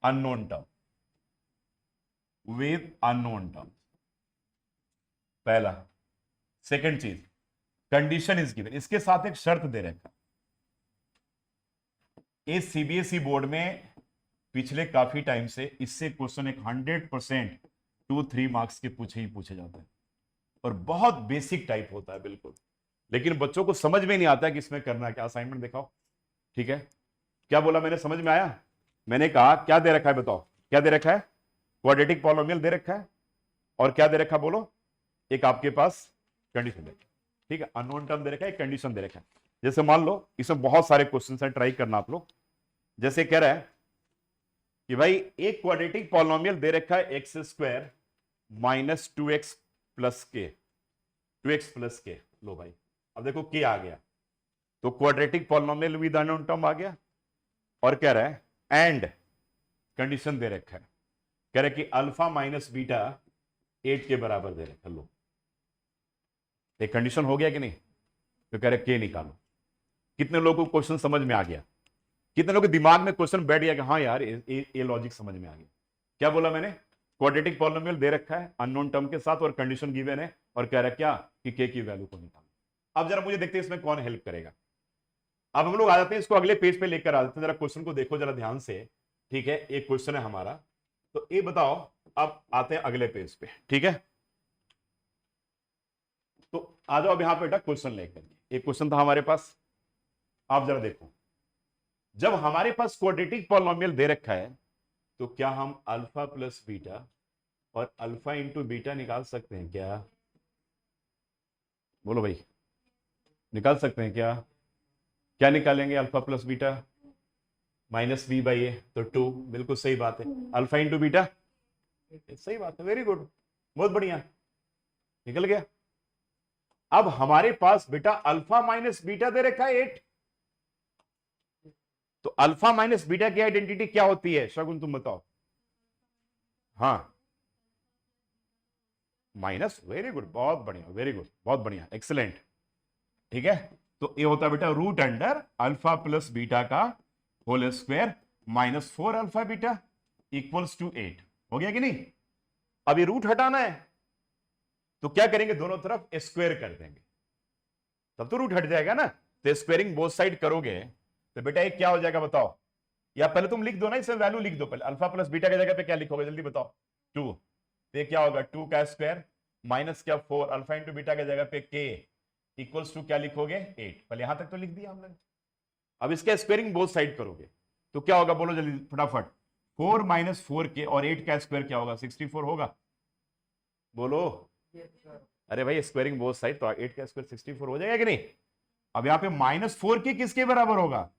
unknown term, with unknown term, पहला। सेकंड चीज, कंडीशन इज गिवन, इसके साथ एक शर्त दे रखा। इस सीबीएसई बोर्ड में पिछले काफी टाइम से इससे क्वेश्चन एक 100% 2-3 मार्क्स के पूछे ही पूछे जाते हैं, और बहुत बेसिक टाइप होता है बिल्कुल, लेकिन बच्चों को समझ में नहीं आता कि इसमें करना क्या। असाइनमेंट दिखाओ, ठीक है। क्या बोला मैंने, समझ में आया। मैंने कहा क्या दे रखा है, बताओ क्या दे रखा है, क्वाड्रेटिक पॉलिनोमियल दे रखा है, और क्या दे रखा बोलो, एक आपके पास कंडीशन दे रखा, ठीक है, अननोन टर्म दे रखा है, एक कंडीशन दे रखा है। जैसे मान लो इसमें बहुत सारे क्वेश्चन है, ट्राई करना आप लोग। जैसे कह रहा है कि भाई एक क्वाड्रेटिक पॉलिनोमियल दे रखा है x square minus 2x plus के, 2x प्लस के, लो भाई अब देखो के आ गया, तो quadratic polynomial with unknown term आ गया, और कह रहा है एंड कंडीशन दे रखा है, कह रहा है कि अल्फा माइनस बीटा 8 के बराबर दे रखा। लो एक कंडीशन हो गया कि नहीं, तो कह रहे के निकालो। कितने लोगों को क्वेश्चन समझ में आ गया, कितने लोगों के दिमाग में क्वेश्चन बैठ गया कि हाँ यार ये लॉजिक समझ में आ गया। क्या बोला मैंने, क्वाड्रेटिक पॉलिनोमियल दे रखा है अननोन टर्म के साथ, और कंडीशन गिवन है, और कह रहा है क्या कि के की वैल्यू को निकालो। अब जरा मुझे देखते हैं इसमें कौन हेल्प करेगा। अब हम लोग आ जाते हैं, इसको अगले पेज पे लेकर आ जाते हैं, जरा क्वेश्चन को देखो जरा ध्यान से, ठीक है। एक क्वेश्चन है हमारा, तो ये बताओ, अब आते हैं अगले पेज पे, ठीक है। तो आ जाओ अब यहां बेटा क्वेश्चन लेकर, एक क्वेश्चन था हमारे पास। आप जरा देखो, जब हमारे पास क्वाड्रेटिक पॉलिनोमियल दे रखा है, तो क्या हम अल्फा प्लस बीटा और अल्फा इंटू बीटा निकाल सकते हैं क्या, बोलो भाई, निकाल सकते हैं क्या। क्या निकालेंगे, alpha plus beta minus b by ए, तो 2, बिल्कुल सही बात है। अल्फा इंटू बीटा, सही बात है, वेरी गुड, बहुत बढ़िया, निकल गया। अब हमारे पास बेटा अल्फा माइनस बीटा दे रखा है 8, तो अल्फा माइनस बीटा की आइडेंटिटी क्या होती है शगुन, तुम बताओ। हाँ माइनस, वेरी गुड, बहुत बढ़िया, वेरी गुड, बहुत बढ़िया, एक्सीलेंट, ठीक है। तो ये होता है बेटा root under alpha plus beta का whole square minus 4 alpha beta equals to 8, हो गया कि नहीं। अब ये रूट हटाना है, तो क्या करेंगे, दोनों तरफ स्क्वायर कर देंगे, तब तो रूट हट जाएगा ना। तो स्क्वायरिंग बोथ साइड करोगे तो बेटा ये क्या हो जाएगा बताओ, या पहले तुम लिख दो ना, इसमें वैल्यू लिख दो पहले, अल्फा प्लस बीटा की जगह पे क्या लिखोगे जल्दी बताओ, 2, तो क्या होगा 2 का स्क्वायर माइनस क्या 4 अल्फा इंटू बीटा की जगह पे के इक्वल्स टू क्या लिखोगे 8, पहले यहां तक तो लिख दिया हमने। अब इसका स्क्वायरिंग बोथ साइड करोगे तो क्या होगा बोलो जल्दी फटाफट, 4 माइनस 4 के और 8 का स्क्वायर क्या होगा 64 होगा, बोलो। अरे भाई स्क्वायरिंग बोथ साइड, तो 8 का स्क्वायर 64 हो जाएगा कि नहीं। अब यहां पे माइनस 4 के किसके बराबर होगा,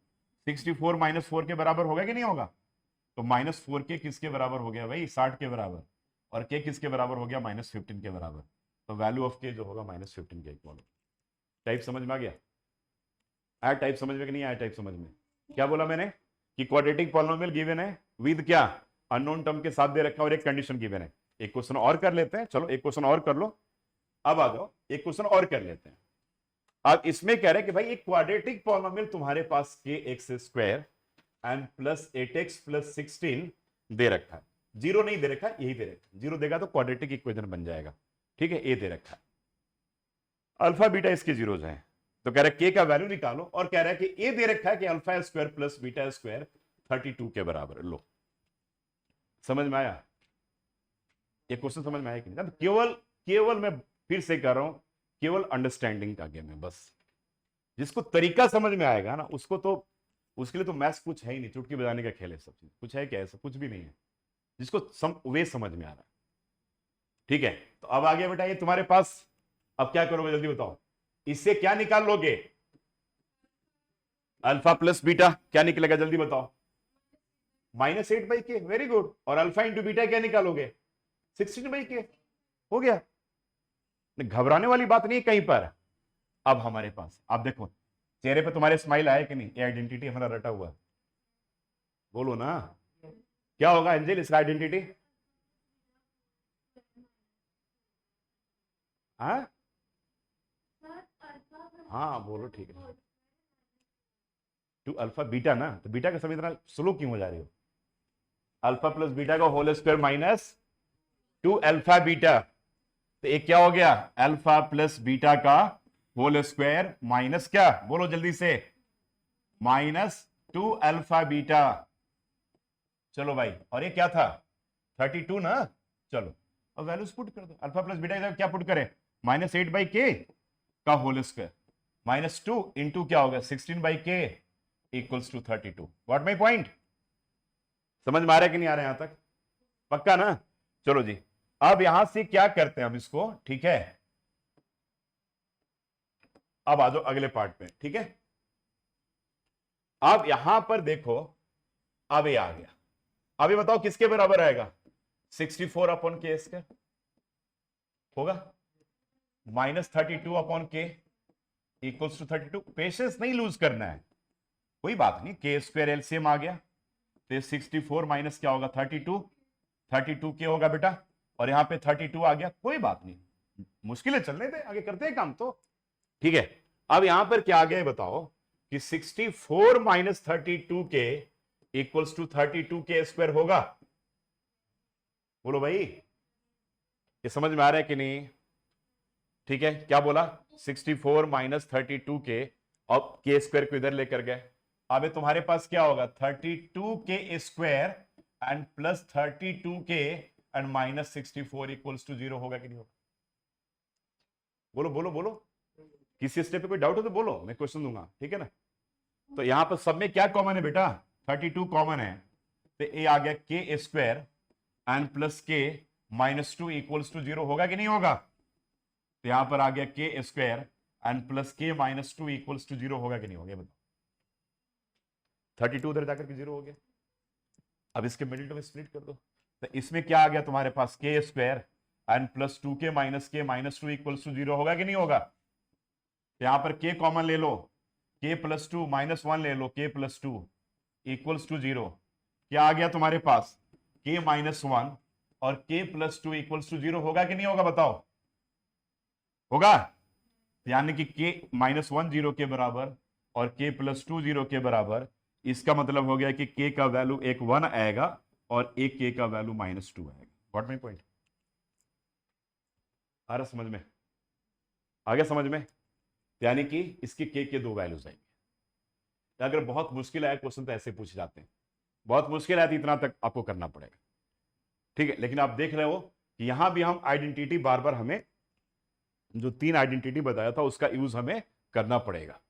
64 माइनस 4 के बराबर होगा कि नहीं होगा, तो माइनस 4 के किसके बराबर हो गया भाई 60 के बराबर, और के किसके बराबर हो गया -15 के बराबर, तो वैल्यू ऑफ के जो होगा -15 के इक्वल। टाइप समझ में आ गया, आया टाइप समझ में कि नहीं आया टाइप समझ में। क्या बोला मैंने कि क्वाड्रेटिक पॉलिनोमियल गिवन है विद क्या अननोन टर्म के साथ दे रखा और एक कंडीशन गिवन है। एक क्वेश्चन और कर लेते हैं, चलो एक क्वेश्चन और कर लो, अब आ जाओ एक क्वेश्चन और कर लेते हैं। अब इसमें कह रहे हैं कि भाई एक क्वाड्रेटिक पॉलिनोमियल तुम्हारे पास के x square and plus 8x plus 16 दे रखा है, जीरो नहीं दे रखा, यही दे रखा, जीरो देगा तो क्वाड्रेटिक इक्वेशन बन जाएगा, ठीक है। ये दे रखा है, अल्फा बीटा इसके जीरोज हैं, तो कह रहा है के का वैल्यू निकालो, और कह रहा है कि ये दे रखा है कि alpha square plus beta square 32 के बराबर। लो समझ में आया, ये क्वेश्चन समझ में आया कि नहीं। तो केवल केवल मैं फिर से कह रहा हूं, केवल अंडरस्टैंडिंग का गेम है बस, जिसको तरीका समझ में आएगा ना उसके लिए तो मैथ्स कुछ है ही नहीं, चुटकी बजाने का खेल है, सब चीज कुछ है क्या, ऐसा कुछ भी नहीं है जिसको वे समझ में आ रहा है। ठीक है, तो अब आगे बेटा ये तुम्हारे पास, अब क्या करोगे जल्दी बताओ, इससे क्या निकाल लोगे, अल्फा प्लस बीटा क्या निकलेगा जल्दी बताओ, -8/k, वेरी गुड। और अल्फा इंटू बीटा क्या निकालोगे, 16/k, हो गया। घबराने वाली बात नहीं कहीं पर। अब हमारे पास, आप देखो चेहरे पे तुम्हारे स्माइल आया कि नहीं, ये आइडेंटिटी हमारा रटा हुआ है, बोलो ना क्या होगा एंजल इसका आइडेंटिटी, हाँ हाँ बोलो ठीक है, 2 अल्फा बीटा ना, तो बीटा का समय इतना स्लो क्यों हो जा रही हो, अल्फा प्लस बीटा का होल स्क्वायर -2 अल्फा बीटा, तो एक क्या हो गया, अल्फा प्लस बीटा का होल स्क्वायर माइनस क्या, बोलो जल्दी से, -2 अल्फा बीटा। चलो भाई, और ये क्या था 32 ना, चलो अब वैल्यूज पुट कर दो, अल्फा प्लस बीटा की जगह क्या पुट करें, -8/k का होल स्क्वायर -2 इंटू क्या होगा 16/k equals to 32। What my point, समझ में आ रहा है कि नहीं आ रहा है यहां तक, पक्का ना। चलो जी, अब यहां से क्या करते हैं हम इसको, ठीक है, अब आ जाओ अगले पार्ट पे, ठीक है। अब यहां पर देखो, अब ये आ गया, अब ये बताओ किसके बराबर आएगा, 64/k² होगा, -32/k इक्वल्स टू 32। पेशेंस नहीं लूज करना है, कोई बात नहीं, k² एलसीएम आ गया, तो 64 माइनस क्या होगा 32 के होगा बेटा, और यहां पे 32 आ गया, कोई बात नहीं, मुश्किलें चलने दे, आगे करते हैं काम तो, ठीक है। अब यहां पर क्या आ गया बताओ कि 64 minus 32k equals to 32k² होगा, बोलो भाई, ये समझ में आ रहा है कि नहीं, ठीक है, क्या बोला, 64 माइनस 32k, अब k² को इधर लेकर गए, अब तुम्हारे पास क्या होगा 32k² एंड प्लस 32k एंड -64 इक्वल्स टू 0 होगा कि नहीं होगा, बोलो बोलो बोलो, किसी स्टेप पे कोई डाउट हो तो बोलो, मैं क्वेश्चन दूंगा, ठीक है ना। तो यहां पर सब में क्या कॉमन है बेटा, 32 कॉमन है, तो ये आ गया k² and plus k -2 equals to 0 होगा कि नहीं होगा, तो यहां पर आ गया k² and plus k -2 equals to 0 होगा कि नहीं होगा, बताओ, 32 उधर जाकर के 0 हो गया, अब इसके मिडिल टर्म स्प्लिट कर दो, तो इसमें क्या आ गया तुम्हारे पास k² and plus 2k -2 equals to 0 होगा कि नहीं होगा, तो यहां पर k कॉमन ले लो, k + 2 -1 ले लो, k + 2 इक्वल्स टू 0, क्या आ गया तुम्हारे पास k -1 और k + 2 इक्वल्स टू 0 होगा कि नहीं होगा, बताओ, होगा, यानी कि k -1 0 के बराबर और k + 2 0 के बराबर, इसका मतलब हो गया कि k का वैल्यू एक 1 आएगा और एक k का वैल्यू -2 आएगा। व्हाट माय पॉइंट, आ रहा समझ में, आ गया समझ में, यानी कि इसकी k के 2 वैल्यूज आएंगे। अगर बहुत मुश्किल आया क्वेश्चन तो ऐसे पूछे जाते हैं, बहुत मुश्किल आया तो इतना तक आपको करना पड़ेगा, ठीक है। लेकिन आप देख रहे हो कि यहां भी हम आइडेंटिटी बार बार, हमें जो 3 आइडेंटिटी बताया था उसका यूज हमें करना पड़ेगा।